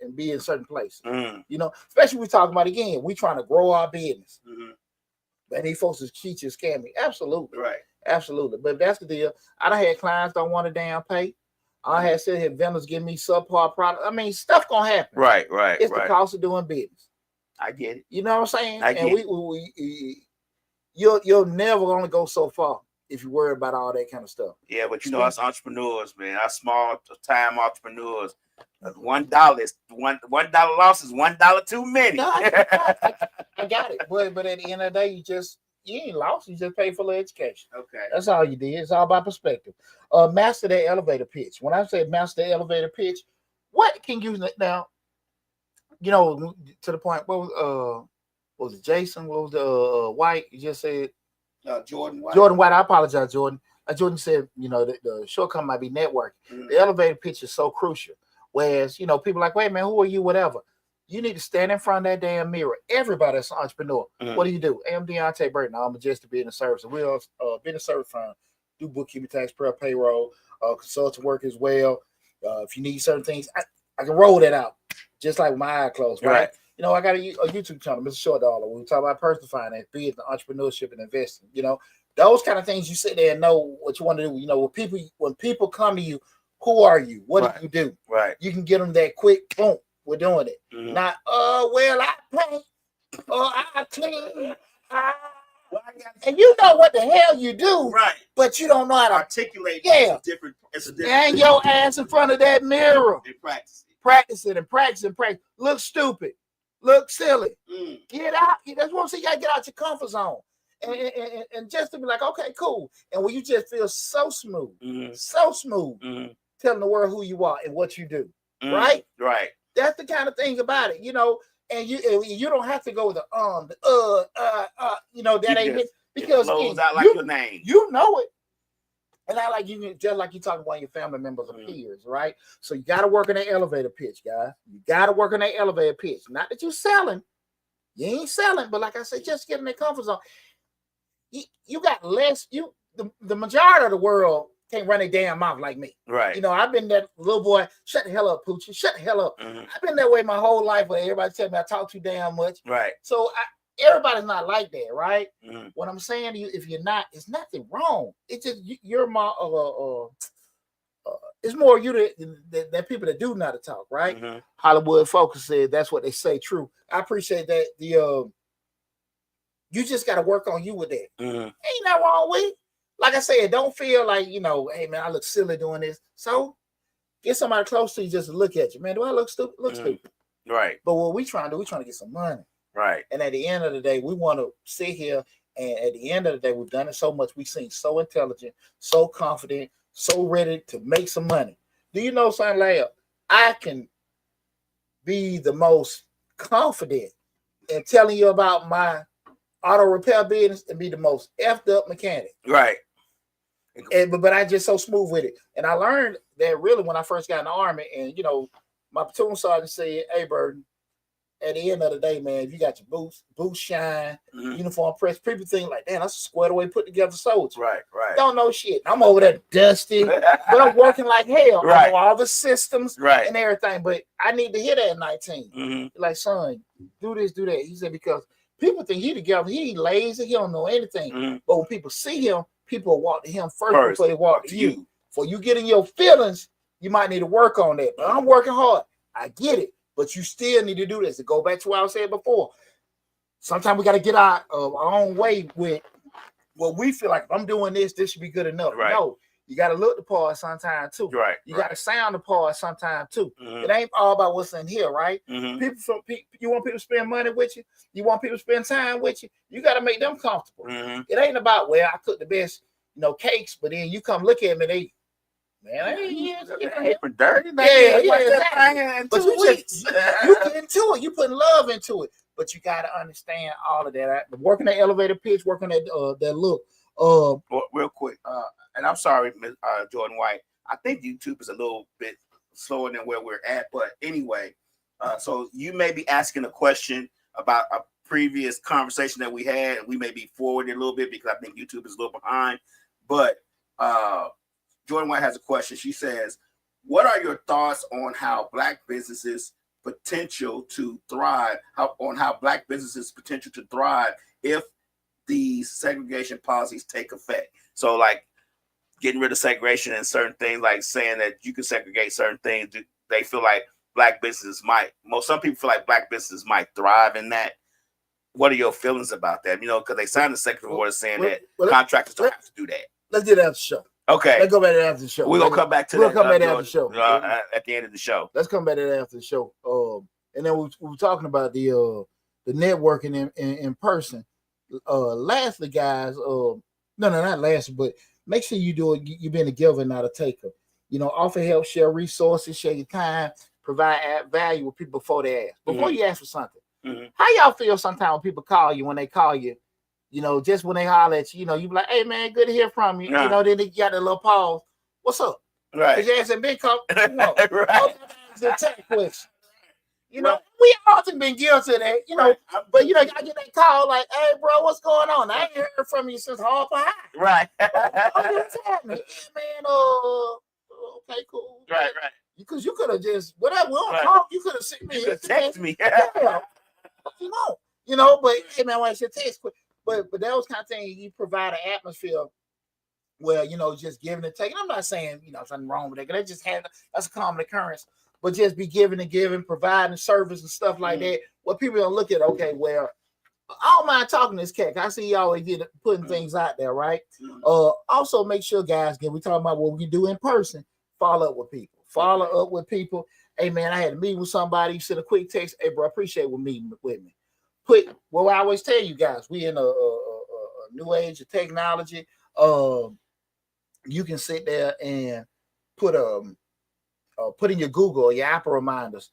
and be in certain places. Especially we talking about, again, we trying to grow our business. And these folks is cheat you, scam me. Absolutely. Right. Absolutely. But that's the deal. I done had clients don't want to damn pay. I had said here vendors give me subpar product. I mean, stuff gonna happen. Right. It's the cost of doing business. I get it. You know what I'm saying? I get it. You're never gonna go so far if you worry about all that kind of stuff. Yeah, but us entrepreneurs, man, us small time entrepreneurs, $1 is $1 loss is $1 too many. No, I got it. But at the end of the day, you ain't lost. You just paid for the education. Okay. That's all you did. It's all about perspective. Master that elevator pitch. When I say master the elevator pitch, what can you now? To the point. What was it? Jason? What was the White? You just said Jordan White. Jordan White. I apologize, Jordan. Jordan said, the shortcome might be networking. The elevator pitch is so crucial. Whereas, people like, wait, man, who are you? Whatever. You need to stand in front of that damn mirror. Everybody that's an entrepreneur. What do you do? Hey, I'm Deonte Burden. I'm a Majestic Business Service. We're business service firm. Do bookkeeping, tax prep, payroll, consultant work as well. If you need certain things, I can roll that out just like with my eye closed, right? You know, I got a YouTube channel, Mr. Short Dollar. We talk about personal finance, business, entrepreneurship, and investing. You know, those kind of things. You sit there and know what you want to do. You know, when people come to you, who are you? What do you do? Right. You can get them that quick. Boom. We're doing it. Not, well, I paint, I clean, and you know what the hell you do, right? But you don't know how to articulate. Yeah, it's a different. And your ass in front of that mirror. And practice it. Look stupid, look silly. Get out. That's what I'm saying. You gotta get out your comfort zone, and just to be like, okay, cool. And when you just feel so smooth, telling the world who you are and what you do, right? Right. That's the kind of thing about it, you know. And you don't have to go with you know, that ain't it, because it flows out like your name. You know it. And I like you, just like you talking about your family members or peers, right? So you got to work on that elevator pitch, guys. You got to work on that elevator pitch. Not that you're selling. You ain't selling, but like I said, just get in that comfort zone. You got less. The majority of the world can't run a damn mouth like me. Right. You know, I've been that little boy, shut the hell up, Poochie. Shut the hell up. I've been that way my whole life where everybody tell me I talk too damn much. Right. So everybody's not like that, right? What I'm saying to you, if you're not, it's nothing wrong. It's just you're more it's more you that people that do know how to talk, right? Hollywood Focus said that's what they say. True. I appreciate that. You just got to work on you with that. Ain't nothing wrong with it. Like I said, don't feel like, you know, hey man, I look silly doing this. So get somebody close to you just to look at you. Man, do I look stupid? Look stupid. Right. But what we trying to do, we trying to get some money. Right. And at the end of the day, we want to sit here, and at the end of the day, we've done it so much. We seem so intelligent, so confident, so ready to make some money. Do you know something, Leia? I can be the most confident in telling you about my auto repair business and be the most effed up mechanic. Right. But I just so smooth with it. And I learned that really when I first got in the Army, and you know, my platoon sergeant said, hey, Burden, at the end of the day, man, if you got your boots shine, uniform press, people think like, damn, that's a squared away put together soldier. Right. Don't know shit. I'm over there dusty, but I'm working like hell. Right. I know all the systems and everything, but I need to hear that at 19. Like, son, do this, do that. He said, because people think he together, he lazy, he don't know anything. But when people see him, people walk to him first before they walk to you. For you getting your feelings, you might need to work on that. But I'm working hard. I get it. But you still need to do this. To go back to what I said before. Sometimes we got to get out of our own way with what we feel like. If I'm doing this, this should be good enough. Right. No, you got to look the part sometimes too. Right. You got to sound the part sometimes too. It ain't all about what's in here, right? You want people to spend money with you. You want people to spend time with you. You got to make them comfortable. It ain't about, well, I cook the best, you know, cakes, but then you come look at me, man, paper dirty. Exactly. But you get into it. You putting love into it. But you got to understand all of that. Working that elevator pitch, working that look. Real quick, and I'm sorry, Jordan White. I think YouTube is a little bit slower than where we're at. But anyway, so you may be asking a question about a previous conversation that we had, and we may be forwarded a little bit because I think YouTube is a little behind. But Jordan White has a question. She says, what are your thoughts on how Black businesses potential to thrive, how Black businesses potential to thrive if these segregation policies take effect? So like getting rid of segregation and certain things, like saying that you can segregate certain things, they feel like Black businesses some people feel like Black businesses might thrive in that. What are your feelings about that? You know, because they signed the executive order saying that contractors don't have to do that. Let's do that after the show. Okay. Let's go back to that after the show. We're going to come back to that. We'll come back after the show. At the end of the show. Let's come back to that after the show. And then we were talking about the networking in person. Lastly, guys, not lastly, but make sure you do it. You've been a giver, not a taker. You know, offer help, share resources, share your time, add value with people before they ask. Before you ask for something. How y'all feel sometimes when people call you, when they call you, you know, just when they holler at you, you know, you be like, hey man, good to hear from you. You know, then they got a little pause. What's up? Right. Because you asked a big call. You know, right. The tech question. You know, we all been guilty of that, you know. Right. But you know, I get that call like, "Hey, bro, what's going on? I ain't heard from you since Harper High." Right. What's happening? Yeah, man. Okay, cool. Right. Because you could have just whatever. We don't talk. You could have sent me. Text me. Yeah. You know. But hey, man, when I said text, but that was kind of thing. You provide an atmosphere where you know just giving and taking. I'm not saying you know something wrong with that. That's a common occurrence. But just be giving and giving, providing service and stuff like that. What people don't look at, okay, well, I don't mind talking to this cat. I see y'all putting things out there, right? Also make sure, guys, again, we talking about what we do in person. Follow up with people. Hey, man, I had a meeting with somebody. You sent a quick text. Hey, bro, I appreciate you meeting with me. I always tell you guys, we in a new age of technology. You can sit there and put in your Google or your Apple reminders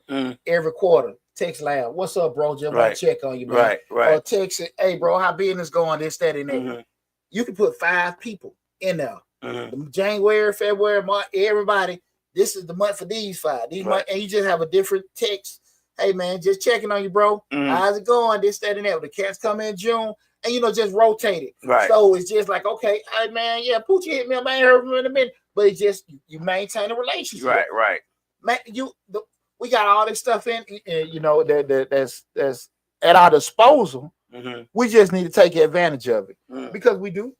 every quarter. Text loud. What's up, bro? Just want to check on you, man. Right. Or text it. Hey, bro, how business going? This, that, and that. You can put 5 people in there. January, February, March, everybody. This is the month for these 5. Months, and you just have a different text. Hey, man, just checking on you, bro. How's it going? This, that, and that. The cats come in June, and you know, just rotate it. Right. So it's just like, okay, hey, man, yeah, Poochie hit me up. I ain't heard from him in a minute. But it's just you maintain a relationship. Right. Man, we got all this stuff in, you know, that's at our disposal. We just need to take advantage of it because we do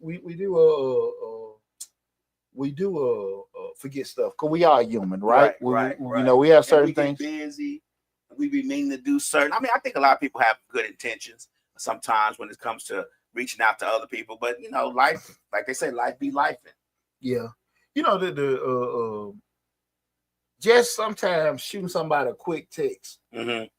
forget stuff because we are human, right? Right. You know, we have certain things. Busy. We be meaning to do certain. I mean, I think a lot of people have good intentions sometimes when it comes to reaching out to other people, but you know, life, like they say, life be lifing. Yeah. You know, just sometimes shooting somebody a quick text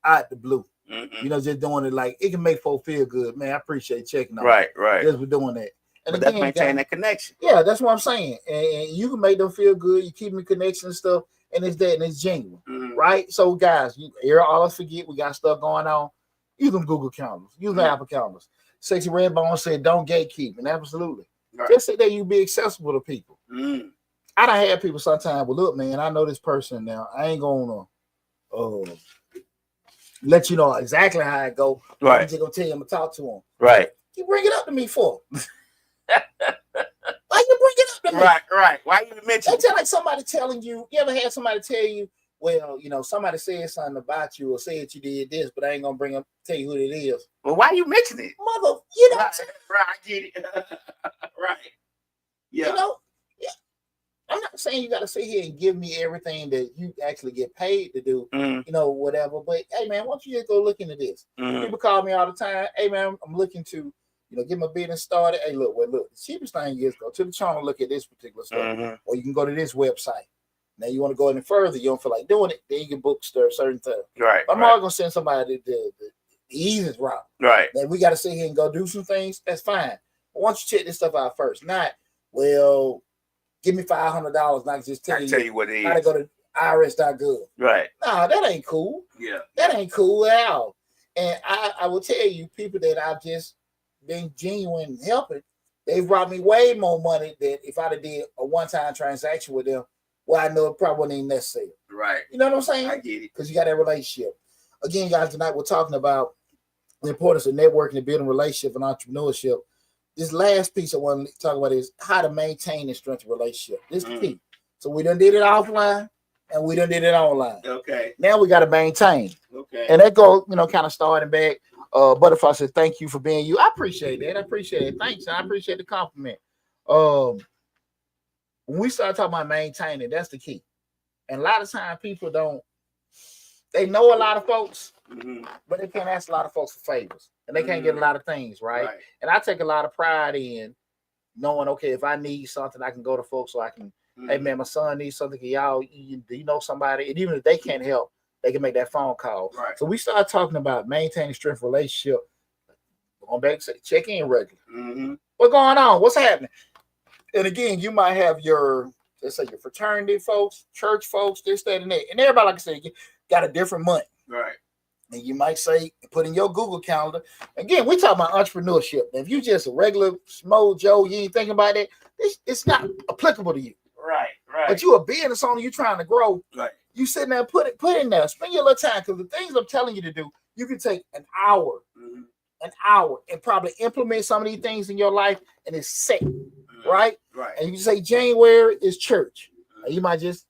out the blue. You know, just doing it like it can make folks feel good. Man, I appreciate checking on Right. Just for doing that. And but again, that's maintain that connection. Yeah, that's what I'm saying. And you can make them feel good. You keep them in connection and stuff, and it's that and it's genuine. Right? So guys, all us forget we got stuff going on. Use them Google calendars, use them Apple calendars. Sexy Redbone said don't gatekeep, and absolutely. Right. Just say that you be accessible to people. I done had people sometimes, well, look, man, I know this person now. I ain't gonna let you know exactly how it go. Right. I'm just gonna tell you I'm gonna talk to him. Right. You bring it up to me for? Why you bring it up to me? Right. Why you mention? That's like somebody telling you. You ever had somebody tell you, well, you know, somebody said something about you or said you did this, but I ain't gonna tell you who it is. Well, why you mention it? Mother, you know. Right. I get it. Right. Yeah. You know. I'm not saying you got to sit here and give me everything that you actually get paid to do, you know, whatever. But hey, man, why don't you just go look into this? People call me all the time. Hey, man, I'm looking to, you know, get my business started. Hey, look, the cheapest thing is go to the channel, look at this particular stuff, or you can go to this website. Now you want to go any further, you don't feel like doing it, then you can book certain stuff. Right. I'm always gonna send somebody the easiest route. Right. Then we got to sit here and go do some things. That's fine. But once you check this stuff out first, not well. Give me $500 and I can just tell you what it is. How to go to irs.gov. Right. Nah, that ain't cool. Yeah. That ain't cool at all. And I will tell you, people that I've just been genuine helping, they've brought me way more money than if I'd have did a one-time transaction with them. Well, I know it probably wasn't even necessary. Right. You know what I'm saying? I get it. Because you got that relationship. Again, guys, tonight we're talking about the importance of networking and building relationship and entrepreneurship. This last piece I want to talk about is how to maintain and strengthen relationship. This is the key. So we done did it offline and we done did it online. Okay. Now we got to maintain. Okay. And that goes, you know, kind of starting back. Butterfly said, thank you for being you. I appreciate that. I appreciate it. Thanks. I appreciate the compliment. When we start talking about maintaining, that's the key. And a lot of times people they know a lot of folks, but they can't ask a lot of folks for favors. And they can't get a lot of things, right? And I take a lot of pride in knowing, okay, if I need something, I can go to folks so I can, hey, man, my son needs something. Do you know somebody? And even if they can't help, they can make that phone call. Right. So we start talking about maintaining strength relationship. Going back, check in regularly. What's going on? What's happening? And again, you might have let's say your fraternity folks, church folks, this, that, and that. And everybody, like I said, got a different month. Right. And you might say, put in your Google calendar. Again, we talk about entrepreneurship. If you just a regular Smo Joe, you ain't thinking about it, it's not applicable to you. Right. But you a business owner, you trying to grow. Right. You sitting there, put in there, spend your little time, because the things I'm telling you to do, You can take an hour, and probably implement some of these things in your life, and it's set, right? Right. And you say January is church. And you might just,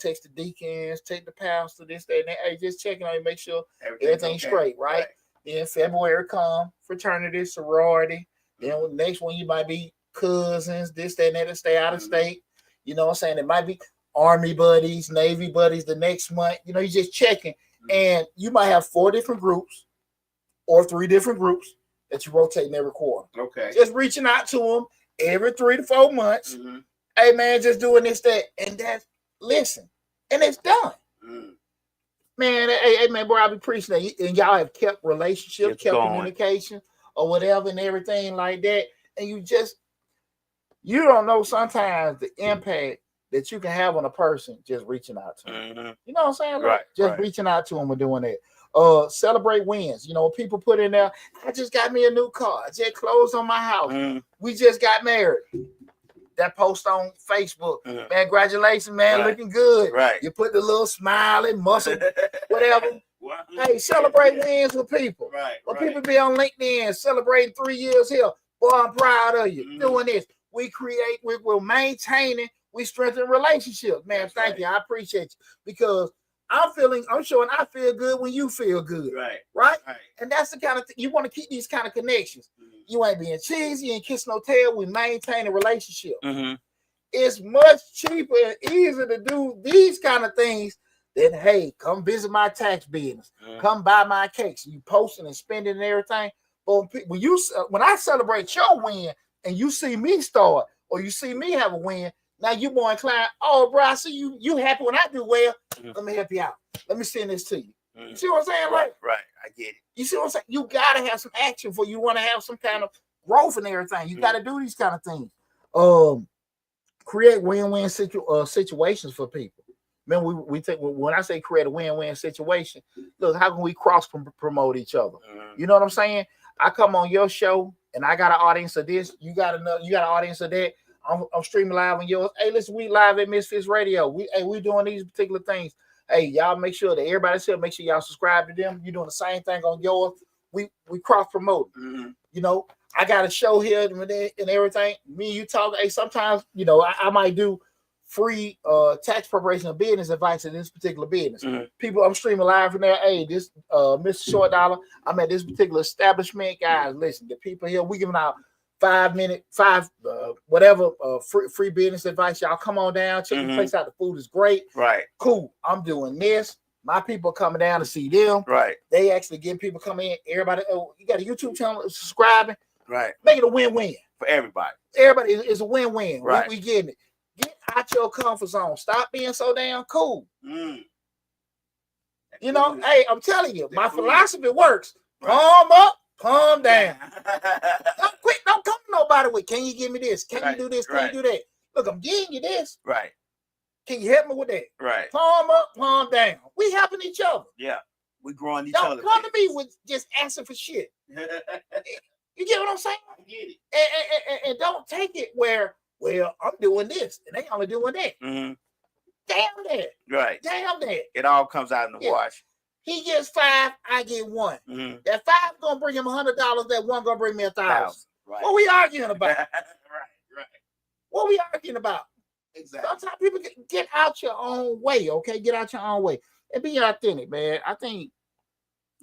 text the deacons, take the pastor, this, that, and that. Hey, just checking on you, make sure everything's okay. Straight, right? Then February come, fraternity, sorority. Then next one you might be cousins, this, that, and that, to stay out of state. You know what I'm saying? It might be Army buddies, Navy buddies the next month. You're just checking. And you might have 4 different groups or 3 different groups that you rotate every quarter. Okay. Just reaching out to them every 3 to 4 months. Hey, man, just doing this, that, and that's, listen, and it's done. Man, hey, man, bro, I be preaching that, and y'all have kept relationships, kept communication, or whatever, and everything like that, and you don't know sometimes the impact that you can have on a person just reaching out to them. You know what I'm saying? Like, just reaching out to them and doing that. Celebrate wins. People put in there, I just got me a new car. I just closed on my house. We just got married. That post on Facebook, man, congratulations, man, looking good. Right. You put the little smiling muscle, whatever. Hey, celebrate wins with people. Right. When people be on LinkedIn celebrating 3 years here, boy, I'm proud of you. Doing this, we're maintaining, we strengthen relationships, man. Thank you, I appreciate you, because I'm showing I feel good when you feel good. Right. And that's the kind of thing you want to keep, these kind of connections. You ain't being cheesy, you ain't kissing no tail. We maintain a relationship. It's much cheaper and easier to do these kind of things than, hey, come visit my tax business, come buy my cakes. You posting and spending and everything. But when I celebrate your win and you see me start, or you see me have a win, now you more inclined, oh, bro, I see you happy when I do well. Let me help you out. Let me send this to you. You see what I'm saying? Right. I get it. You see what I'm saying? You got to have some action for you want to have some kind of growth and everything. You got to do these kind of things. Create win-win situations for people. Man, we think, when I say create a win-win situation, look, how can we cross promote each other? You know what I'm saying? I come on your show and I got an audience of this. You got an audience of that. I'm streaming live on yours. Hey, listen, we live at Misfits Radio. We doing these particular things. Hey, y'all make sure that everybody's here. Make sure y'all subscribe to them. You're doing the same thing on yours. We cross promote. I got a show here and everything. Me and you talk. Hey, sometimes I might do free tax preparation and business advice in this particular business. People, I'm streaming live from there. Hey, this Mr. Short Dollar, I'm at this particular establishment. Guys, listen, the people here, we giving out 5 minute, free business advice. Y'all come on down, check the place out. The food is great. Right. Cool. I'm doing this. My people coming down to see them. Right. They actually getting people coming in. Everybody, you got a YouTube channel, subscribing. Right. Make it a win-win. For everybody. Everybody is a win-win. Right. We getting it. Get out your comfort zone. Stop being so damn cool. Hey, I'm telling you, my philosophy works. Palm up, palm down. Don't come to nobody with, can you give me this? Can you do this? Can you do that? Look, I'm giving you this. Right. Can you help me with that? Right. Palm up, palm down. We helping each other. Yeah. We growing each other. Don't come to me with just asking for shit. You get what I'm saying? I get it. And don't take it where, well, I'm doing this and they only doing that. Damn that. Right. Damn that. It all comes out in the wash. He gets 5, I get 1. That 5 gonna bring him $100. That 1 gonna bring me 1,000. Right. What we arguing about? Right. What we arguing about? Exactly. Sometimes people get out your own way. Okay, get out your own way and be authentic, man. I think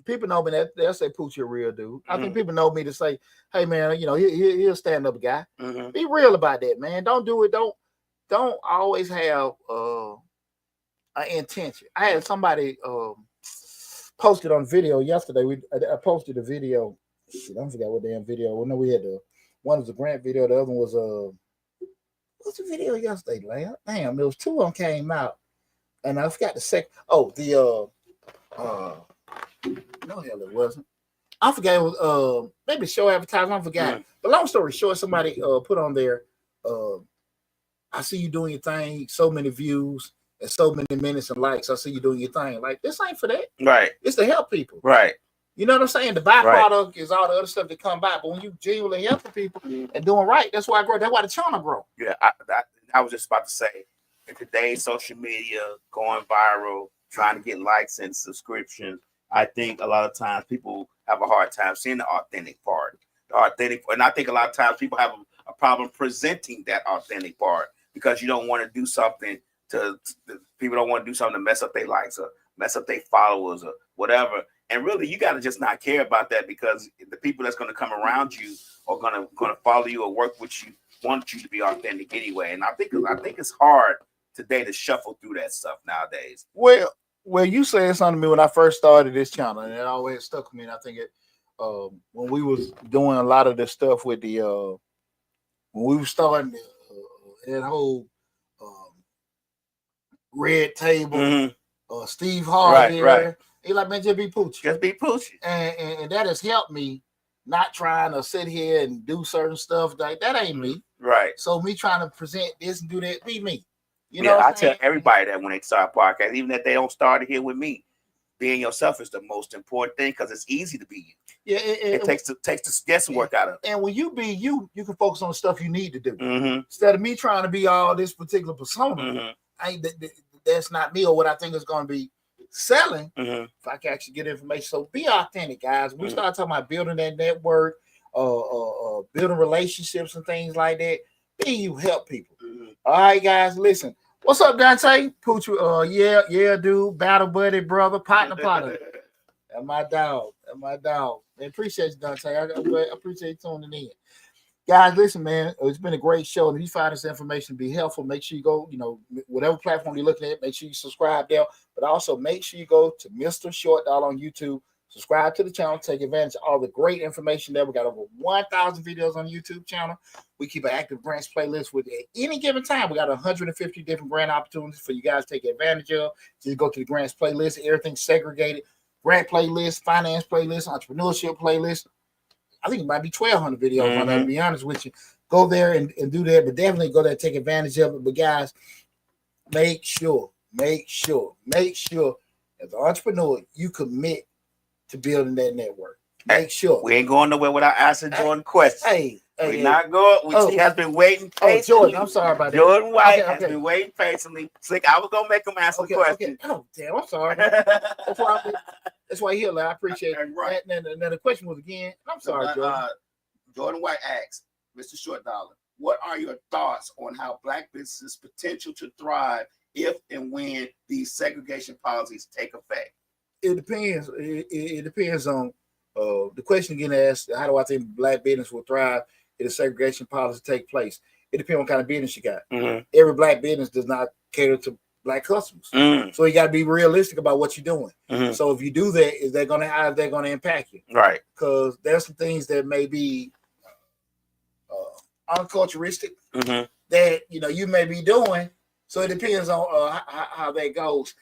people know me that they'll say, "Pooch, you're a real dude." I think people know me to say, "Hey, man, he'll stand up guy." Be real about that, man. Don't do it. Don't always have an intention. I had somebody posted on video yesterday. I posted a video. Shit, I forgot what damn video. Well, no, we had one was a grant video. The other one was what's the video yesterday, man? Damn, there was 2 of them came out, and I forgot the second. Oh, no hell it wasn't. I forgot it was maybe show advertising. I forgot. But long story short, somebody put on there. I see you doing your thing. So many views and so many minutes and likes. I see you doing your thing. Like, this ain't for that. Right. It's to help people. Right. You know what I'm saying? The byproduct is all the other stuff that come by. But when you genuinely helping people and doing right, that's why I grow. That's why the channel grow. Yeah, I was just about to say, in today's social media, going viral, trying to get likes and subscriptions, I think a lot of times people have a hard time seeing the authentic part. And I think a lot of times people have a problem presenting that authentic part because you don't want to do something people don't want to do something to mess up their likes or mess up their followers or whatever. And really, you got to just not care about that because the people that's going to come around you are going to follow you or work with you want you to be authentic anyway. And I think it's hard today to shuffle through that stuff nowadays. Well, you said something to me when I first started this channel, and it always stuck with me. And I think it when we was doing a lot of the stuff with the when we were starting that whole red table, Steve Harvey, right. He like, man, just be Poochie. Just be Poochie. And that has helped me not trying to sit here and do certain stuff like that ain't me. Right. So me trying to present this and do that, be me. You know, I tell everybody that when they start a podcast, even if they don't start it here with me, being yourself is the most important thing because it's easy to be you. Yeah, it takes the guesswork out of it. And when you be you can focus on the stuff you need to do instead of me trying to be all this particular persona. That's not me or what I think is going to be selling. If I can actually get information, so be authentic, guys. We start talking about building that network, building relationships and things like that. Be you, help people. All right, guys, listen. What's up, Deonte? Pooch, yeah, dude, battle buddy, brother, partner. That's my dog. Man, appreciate you, Deonte. I appreciate you tuning in. Guys, listen, man, it's been a great show. And if you find this information to be helpful, make sure you go, whatever platform you're looking at, make sure you subscribe there. But also make sure you go to Mr. Short Dollar on YouTube. Subscribe to the channel. Take advantage of all the great information there. We got over 1,000 videos on the YouTube channel. We keep an active grants playlist with at any given time. We got 150 different grant opportunities for you guys to take advantage of. Just go to the grants playlist. Everything's segregated. Grant playlist, finance playlist, entrepreneurship playlist. I think it might be 1,200 videos on that, to be honest with you. Go there and do that, but definitely go there and take advantage of it. But guys, make sure as an entrepreneur, you commit to building that network. Make sure. We ain't going nowhere without asking Jordan questions. We're not going. He has been waiting patiently. Jordan, I'm sorry about that. Jordan White has been waiting patiently. Slick, I was going to make him answer the question. Oh, damn, I'm sorry. That's why I appreciate it. Right. And then the question was again, I'm sorry, Jordan. Jordan White asks, Mr. Short Dollar, what are your thoughts on how Black businesses' potential to thrive if and when these segregation policies take effect? It depends. It depends on the question again asked, how do I think Black business will thrive if the segregation policy take place? It depends on what kind of business you got. Every Black business does not cater to Black customers. So you got to be realistic about what you're doing. So if you do that, how is that going to impact you? Right. Because there's some things that may be unculturistic that you may be doing. So it depends on how that goes.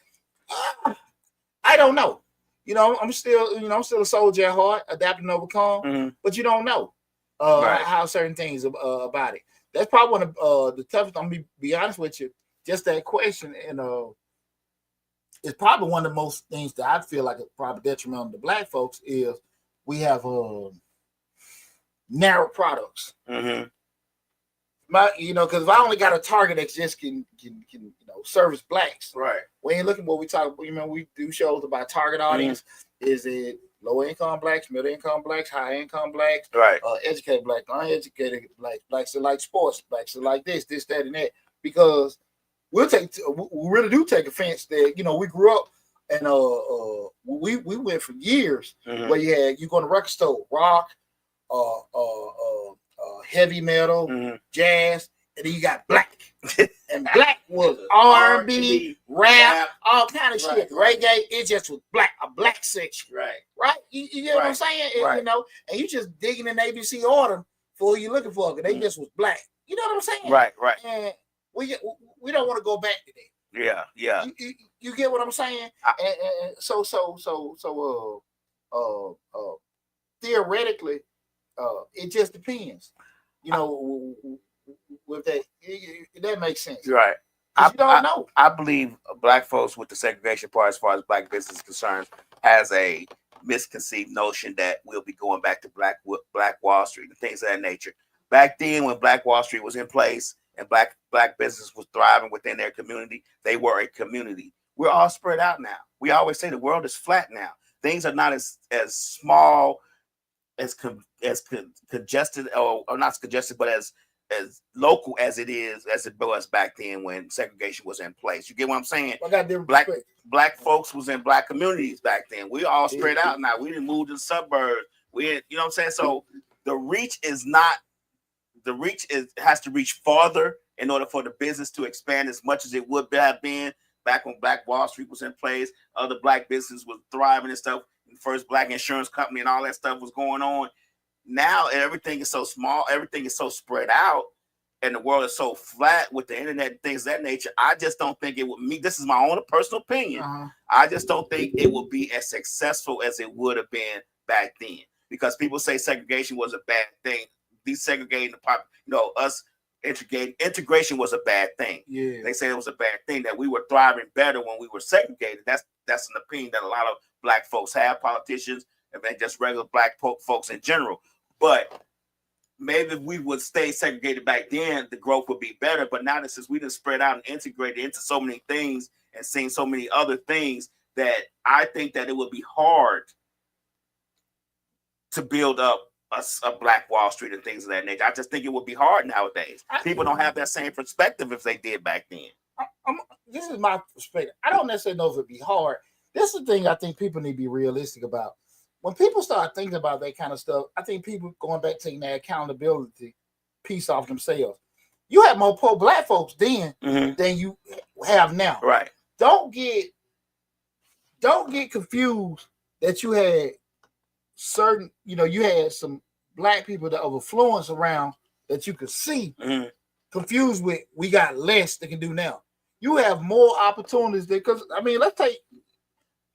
I don't know. I'm still a soldier at heart, adapt and overcome. But you don't know how certain things about it. That's probably one of the toughest. I'm gonna be honest with you. Just that question, and it's probably one of the most things that I feel like is probably detrimental to Black folks is we have narrow products. Because if I only got a target that just can service Blacks, right? We ain't looking what we talk. We do shows about target audience. Is it low income Blacks, middle income Blacks, high income Blacks, right? Educated Blacks, uneducated Blacks, Blacks that like sports, Blacks that like this, that, and that. Because we really do take offense that we grew up and we went for years where you go to the record store, rock, heavy metal, jazz, and then you got Black. And Black was R&B, rap, all kind of shit. Reggae, it just was a Black section. Right? You get what I'm saying? Right. And you just digging in ABC order for who you looking for, because they just was Black. You know what I'm saying? Right. And we don't want to go back to that. Yeah. You get what I'm saying? And so theoretically, it just depends. With that makes sense, right? You don't know. I believe Black folks with the segregation part, as far as Black business is concerned, has a misconceived notion that we'll be going back to Black Wall Street and things of that nature. Back then, when Black Wall Street was in place and Black business was thriving within their community, they were a community. We're all spread out now. We always say the world is flat now. things are not as small, as congested, or not congested, but as local as it was back then when segregation was in place. You get what I'm saying? I got different Black folks was in black communities back then. We all spread out now. We didn't move to the suburbs. You know what I'm saying? So the reach has to reach farther in order for the business to expand as much as it would have been back when Black Wall Street was in place. Other black businesses was thriving and stuff. The first black insurance company and all that stuff was going on. Now everything is so small, everything is so spread out, and the world is so flat with the internet and things of that nature. I just don't think it would me. This is my own personal opinion. I just don't think it would be as successful as it would have been back then. Because people say segregation was a bad thing. Desegregating us integration was a bad thing. Yeah. They say it was a bad thing, that we were thriving better when we were segregated. That's an opinion that a lot of black folks have, politicians, and just regular black folks in general. But maybe if we would stay segregated back then, the growth would be better. But now that since we just spread out and integrated into so many things and seen so many other things, that I think that it would be hard to build up a Black Wall Street and things of that nature. I just think it would be hard nowadays. People don't have that same perspective if they did back then. This is my perspective. I don't necessarily know if it'd be hard. This is the thing I think people need to be realistic about. When people start thinking about that kind of stuff, I think people going back taking that accountability piece off themselves. You had more poor black folks then than you have now. Right. Don't get confused that you had certain, you had some black people that of influence around that you could see, confused with we got less they can do now. You have more opportunities because let's take,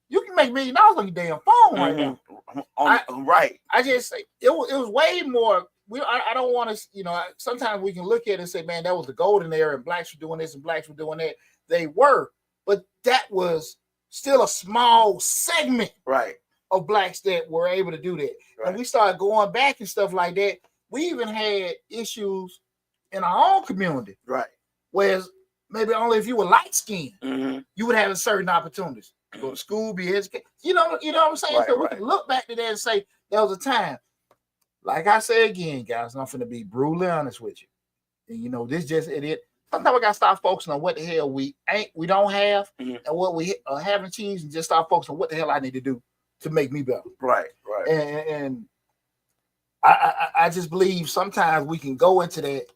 you can make $1 million on your damn phone right now. Right. I just say it was way more. I don't want to, sometimes we can look at it and say, man, that was the golden era and blacks were doing this and blacks were doing that. They were, but that was still a small segment. Right. Of blacks that were able to do that. Right. And we started going back and stuff like that. We even had issues in our own community. Right. Whereas maybe only if you were light skinned, you would have certain opportunities. Go to school, be educated. You know what I'm saying? Right, so we can look back to that and say there was a time. Like I say again, guys, I'm finna be brutally honest with you. And this just it. Sometimes we gotta start focusing on what the hell we don't have, and what we haven't achieved, and just start focusing on what the hell I need to do to make me better. Right. And I just believe sometimes we can go into that.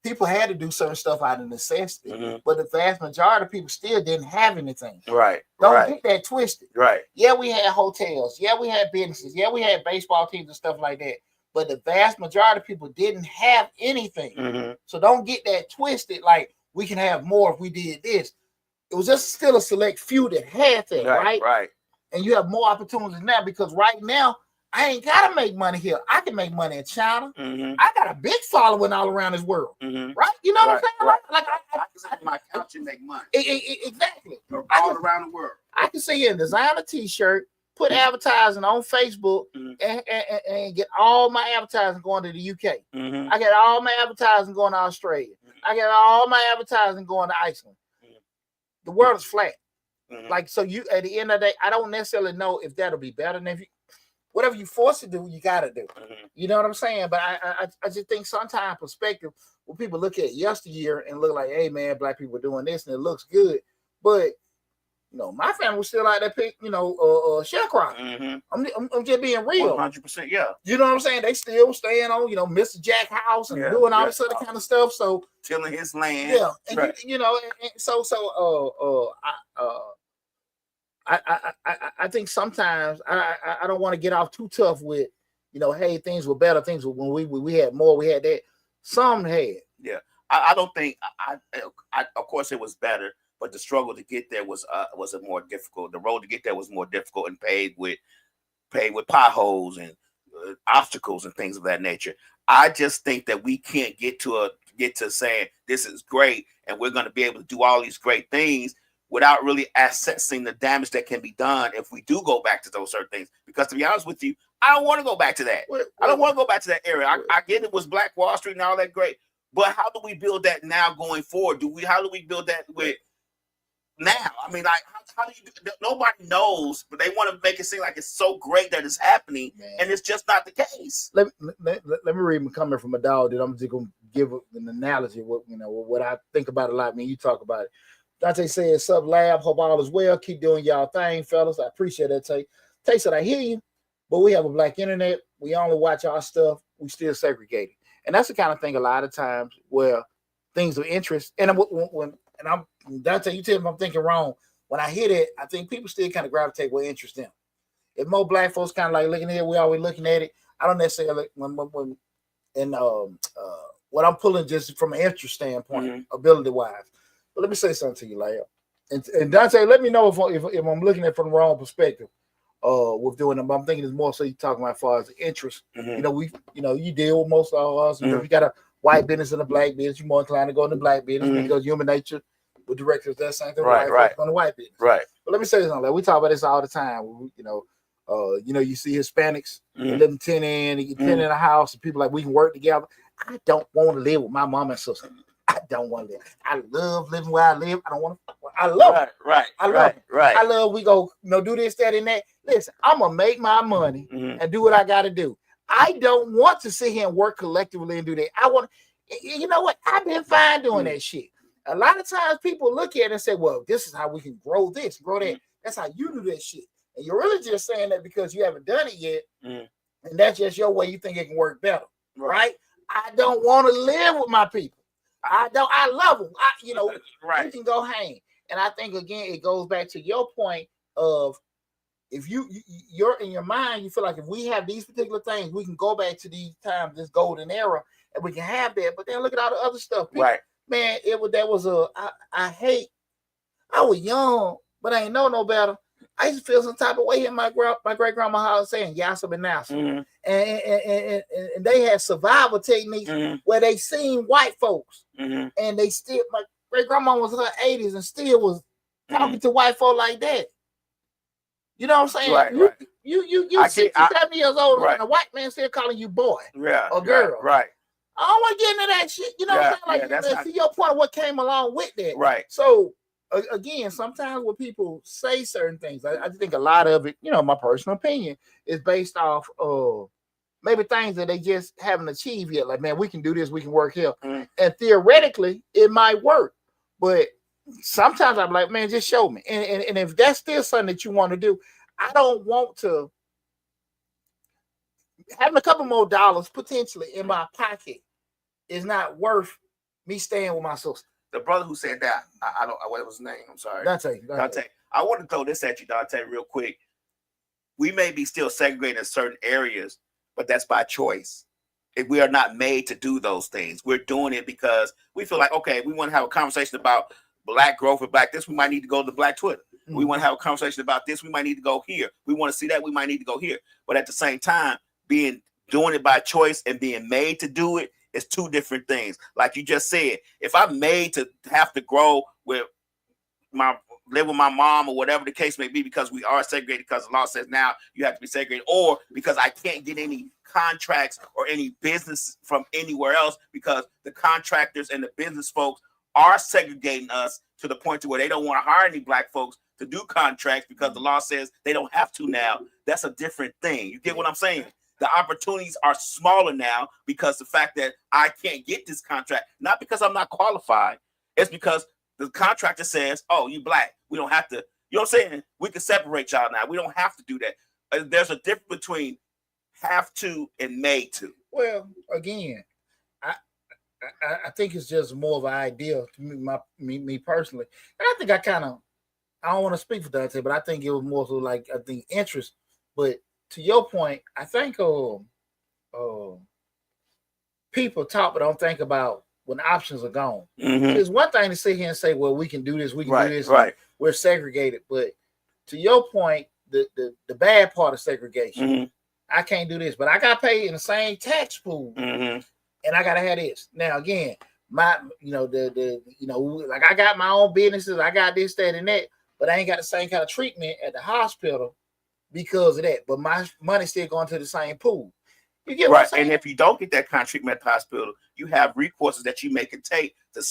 People had to do certain stuff out of necessity, but the vast majority of people still didn't have anything. Right. Don't get that twisted. Right. Yeah, we had hotels. Yeah, we had businesses. Yeah, we had baseball teams and stuff like that. But the vast majority of people didn't have anything. So don't get that twisted. Like we can have more if we did this. It was just still a select few that had that. Right. Right. And you have more opportunities now because right now I ain't gotta make money here. I can make money in China. I got a big following all around this world, right? You know what I'm saying? Right. Like I can sit on my couch and make money. Exactly. All around the world. I can see you design a T-shirt, put advertising on Facebook, and get all my advertising going to the UK. I get all my advertising going to Australia. I get all my advertising going to Iceland. The world is flat. Like, so you, at the end of the day, I don't necessarily know if that'll be better than if you, whatever you force to do, you got to do. You know what I'm saying? But I just think sometimes perspective, when people look at yesteryear and look like, hey, man, black people are doing this and it looks good. But, my family was still out there pick, sharecropping. I'm just being real. 100%, yeah. You know what I'm saying? They still staying on, Mr. Jack House and doing all this other kind of stuff. So tilling his land. Yeah. And right. I think sometimes I don't want to get off too tough with, hey, things were better. Things were when we had more, we had that. Some had. Yeah. I don't think of course it was better, but the struggle to get there was a more difficult. The road to get there was more difficult and paved with potholes and obstacles and things of that nature. I just think that we can't get to saying this is great and we're going to be able to do all these great things without really assessing the damage that can be done if we do go back to those certain things. Because to be honest with you, I don't want to go back to that. I don't want to go back to that area. I get it was Black Wall Street and all that great, but how do we build that now going forward? How do we build that with now. I mean, like, how do you? Nobody knows, but they want to make it seem like it's so great that it's happening, and it's just not the case. Let me read me coming from a dog that I'm just gonna give an analogy. What I think about a lot. I mean, you talk about it. Dante says, "Sub Lab, hope all is well. Keep doing y'all thing, fellas. I appreciate that, Tay. Tay said, I hear you, but we have a black internet. We only watch our stuff. We still segregated, and that's the kind of thing a lot of times where things of interest. And I'm Dante, you tell me if I'm thinking wrong. When I hear that, I think people still kind of gravitate what interests them. If more black folks kind of like looking at it, we always looking at it. I don't necessarily what I'm pulling just from an interest standpoint, ability wise. But let me say something to you, Lyle. And Dante, let me know if I'm looking at it from the wrong perspective. With doing them, I'm thinking it's more so you talking about as far as interest. You deal with most of us. If you got a white business and a black business, you're more inclined to go into black business because human nature will direct us that same thing. Right. On the white business. Right. But let me say something. Like, we talk about this all the time. You see Hispanics, they live in 10 in a house, and people like, we can work together. I don't want to live with my mom and sister. I don't want to live. I love living where I live. I don't want to. I love it. Right. I love it. Right. I love. We go. Do this, that, and that. Listen, I'm gonna make my money and do what I got to do. I don't want to sit here and work collectively and do that. I want. You know what? I've been fine doing that shit. A lot of times people look at it and say, "Well, this is how we can grow this, grow that." That's how you do that shit. And you're really just saying that because you haven't done it yet, and that's just your way. You think it can work better, right? I don't want to live with my people. I don't. I love them. You can go hang. And I think again, it goes back to your point of if you're in your mind, you feel like if we have these particular things, we can go back to these times, this golden era, and we can have that. But then look at all the other stuff, people, man. I was young, but I ain't know no better. I used to feel some type of way in my great grandma's house saying Yasser and Nasser. And they had survival techniques where they seen white folks and they still, my great grandma was in her 80s and still was talking to white folk like that. You know what I'm saying? You 60, 70 years old and a white man still calling you boy or girl. Right. I don't want to get into that shit. You know what I'm saying? Like, to your point, what came along with that. Right. So, again, sometimes when people say certain things, I think a lot of it, my personal opinion, is based off maybe things that they just haven't achieved yet. Like, man, we can do this, we can work here. And theoretically, it might work. But sometimes I'm like, man, just show me. And if that's still something that you want to do, I don't want to having a couple more dollars potentially in my pocket is not worth me staying with my sister. The brother who said that, I don't. What was his name? I'm sorry, Dante. I want to throw this at you, Dante, real quick. We may be still segregated in certain areas, but that's by choice. If we are not made to do those things, we're doing it because we feel like, okay, we want to have a conversation about black growth or black this, we might need to go to Black Twitter. We want to have a conversation about this, we might need to go here. We want to see that, we might need to go here. But at the same time, doing it by choice and being made to do it is two different things. Like you just said, if I'm made to have to grow live with my mom or whatever the case may be because we are segregated because the law says now you have to be segregated, or because I can't get any contracts or any business from anywhere else because the contractors and the business folks are segregating us to the point to where they don't want to hire any black folks to do contracts because the law says they don't have to now. That's a different thing. You get what I'm saying? The opportunities are smaller now because the fact that I can't get this contract, not because I'm not qualified, it's because the contractor says, oh, you black. We don't have to, you know what I'm saying? We can separate y'all now. We don't have to do that. There's a difference between have to and made to. Well, again, I think it's just more of an idea to me personally. And I think I don't want to speak for Dante, but I think it was more so like, I think interest. But to your point, I think people talk but don't think about when options are gone. It's one thing to sit here and say, well, we can do this, we can do this, we're segregated. But to your point, the bad part of segregation, I can't do this, but I got paid in the same tax pool, and I gotta have this. Now again, like I got my own businesses, I got this, that, and that, but I ain't got the same kind of treatment at the hospital because of that. But my money's still going to the same pool. You get what I'm saying? And if you don't get that kind of treatment at the hospital, you have recourses that you may can take to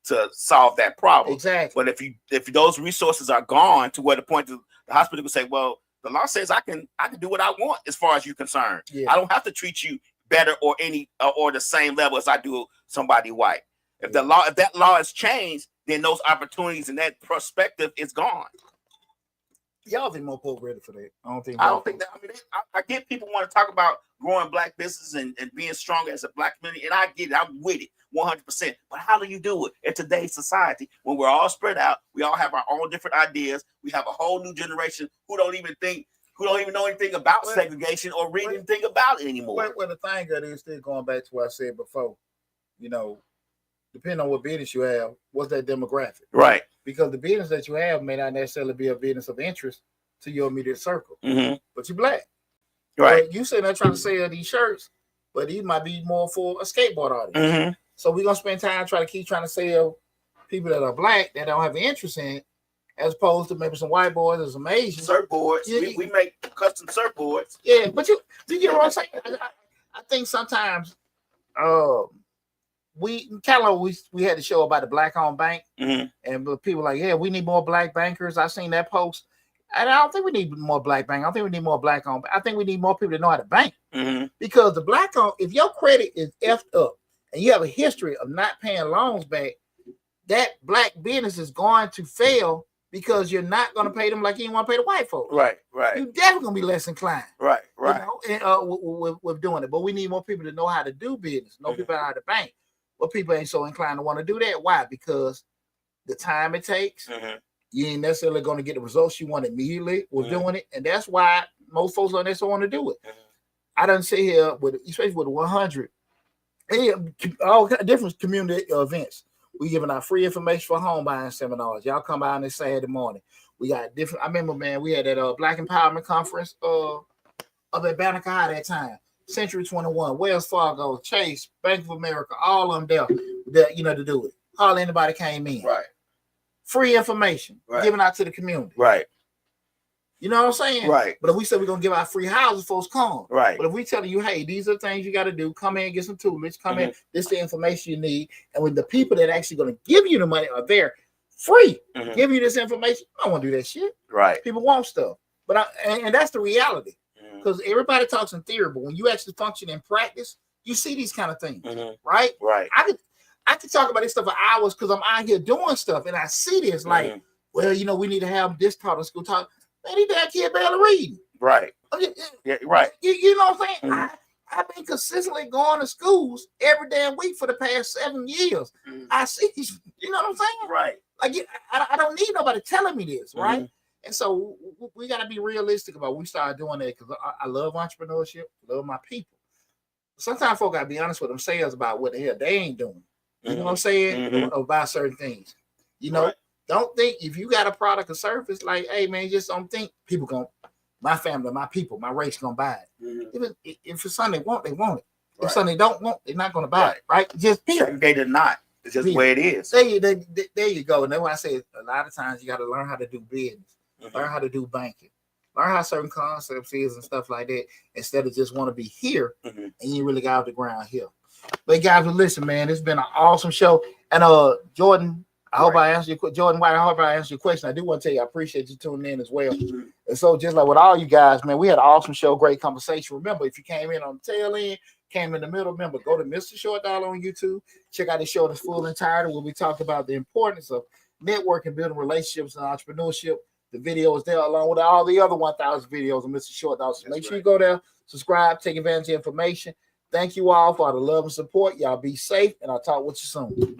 to solve that problem. Exactly. But if those resources are gone to where the point the hospital can say, well, the law says I can do what I want as far as you're concerned. Yeah. I don't have to treat you better or the same level as I do somebody white. If that law has changed, then those opportunities and that perspective is gone. Y'all think more folk ready for that? I don't think that. I mean, I get people want to talk about growing black business and being strong as a black community, and I get it. I'm with it 100%. But how do you do it in today's society when we're all spread out? We all have our own different ideas. We have a whole new generation who don't even know anything about segregation or read anything about it anymore. Well, the thing that is still going back to what I said before, depending on what business you have, what's that demographic? Right. Because the business that you have may not necessarily be a business of interest to your immediate circle, but you're black. Right. But you sitting there trying to sell these shirts, but these might be more for a skateboard audience. So we're going to spend time trying to sell people that are black that don't have an interest in it, as opposed to maybe some white boys or some Asians. Surfboards. We make custom surfboards. Yeah, but you get what I'm saying? I think sometimes we had the show about the black-owned bank, and people were like, yeah, we need more black bankers. I seen that post. And I don't think we need more black bank. I don't think we need more black-owned. I think we need more people that know how to bank. Because the black-owned, if your credit is effed up and you have a history of not paying loans back, that black business is going to fail because you're not going to pay them like you want to pay the white folks. Right. You're definitely going to be less inclined. Right. With doing it. But we need more people to know how to do business, know people how to bank. But people ain't so inclined to want to do that. Why? Because the time it takes, you ain't necessarily going to get the results you want immediately with doing it. And that's why most folks don't necessarily want to do it. I done sit here especially with 100, all different community events. We giving out free information for home buying seminars. Y'all come by on this Saturday morning. We got different. I remember, man, we had that Black Empowerment Conference up at Banneker High that time. Century 21, Wells Fargo, Chase, Bank of America, all of them there, to do it. Hardly anybody came in. Right. Free information given out to the community. Right. You know what I'm saying? Right. But if we said we're going to give out free houses, folks come. Right. But if we tell you, hey, these are the things you got to do, come in, get some tutelage, come in, this is the information you need. And when the people that are actually going to give you the money are there free, give you this information, I don't want to do that shit. Right. People want stuff. But and that's the reality. Because everybody talks in theory, but when you actually function in practice, you see these kind of things, right? Right. I could talk about this stuff for hours because I'm out here doing stuff and I see this like, well, we need to have this taught in school. Man, these damn kids barely reading. Right. Yeah, right. You know what I'm saying? I've been consistently going to schools every damn week for the past 7 years. I see these, you know what I'm saying? Right. Like I don't need nobody telling me this, right? And so we got to be realistic about when we start doing that because I love entrepreneurship, love my people. Sometimes folk got to be honest with themselves about what the hell they ain't doing. You know what I'm saying? About certain things. Don't think if you got a product or service, like, hey, man, just don't think people going to, my family, my people, my race going to buy it. If it's something they want, they want it. If something they don't want, they're not going to buy it, right? Just period. They did not. It's just the way it is. There you go. And that's why I say a lot of times you got to learn how to do business. Learn how to do banking. Learn how certain concepts is and stuff like that instead of just want to be here and you really got off the ground here. But guys, listen, man, it's been an awesome show. And Jordan, I hope I answered your Jordan White. I hope I answered your question. I do want to tell you, I appreciate you tuning in as well. And so, just like with all you guys, man, we had an awesome show, great conversation. Remember, if you came in on the tail end, came in the middle, remember, go to Mr. Short Dollar on YouTube. Check out the show that's full entirety where we talk about the importance of networking, building relationships, and entrepreneurship. The video is there along with all the other 1,000 videos of Mr. Short Dollar. So make sure you go there, subscribe, take advantage of the information. Thank you all for the love and support. Y'all be safe, and I'll talk with you soon.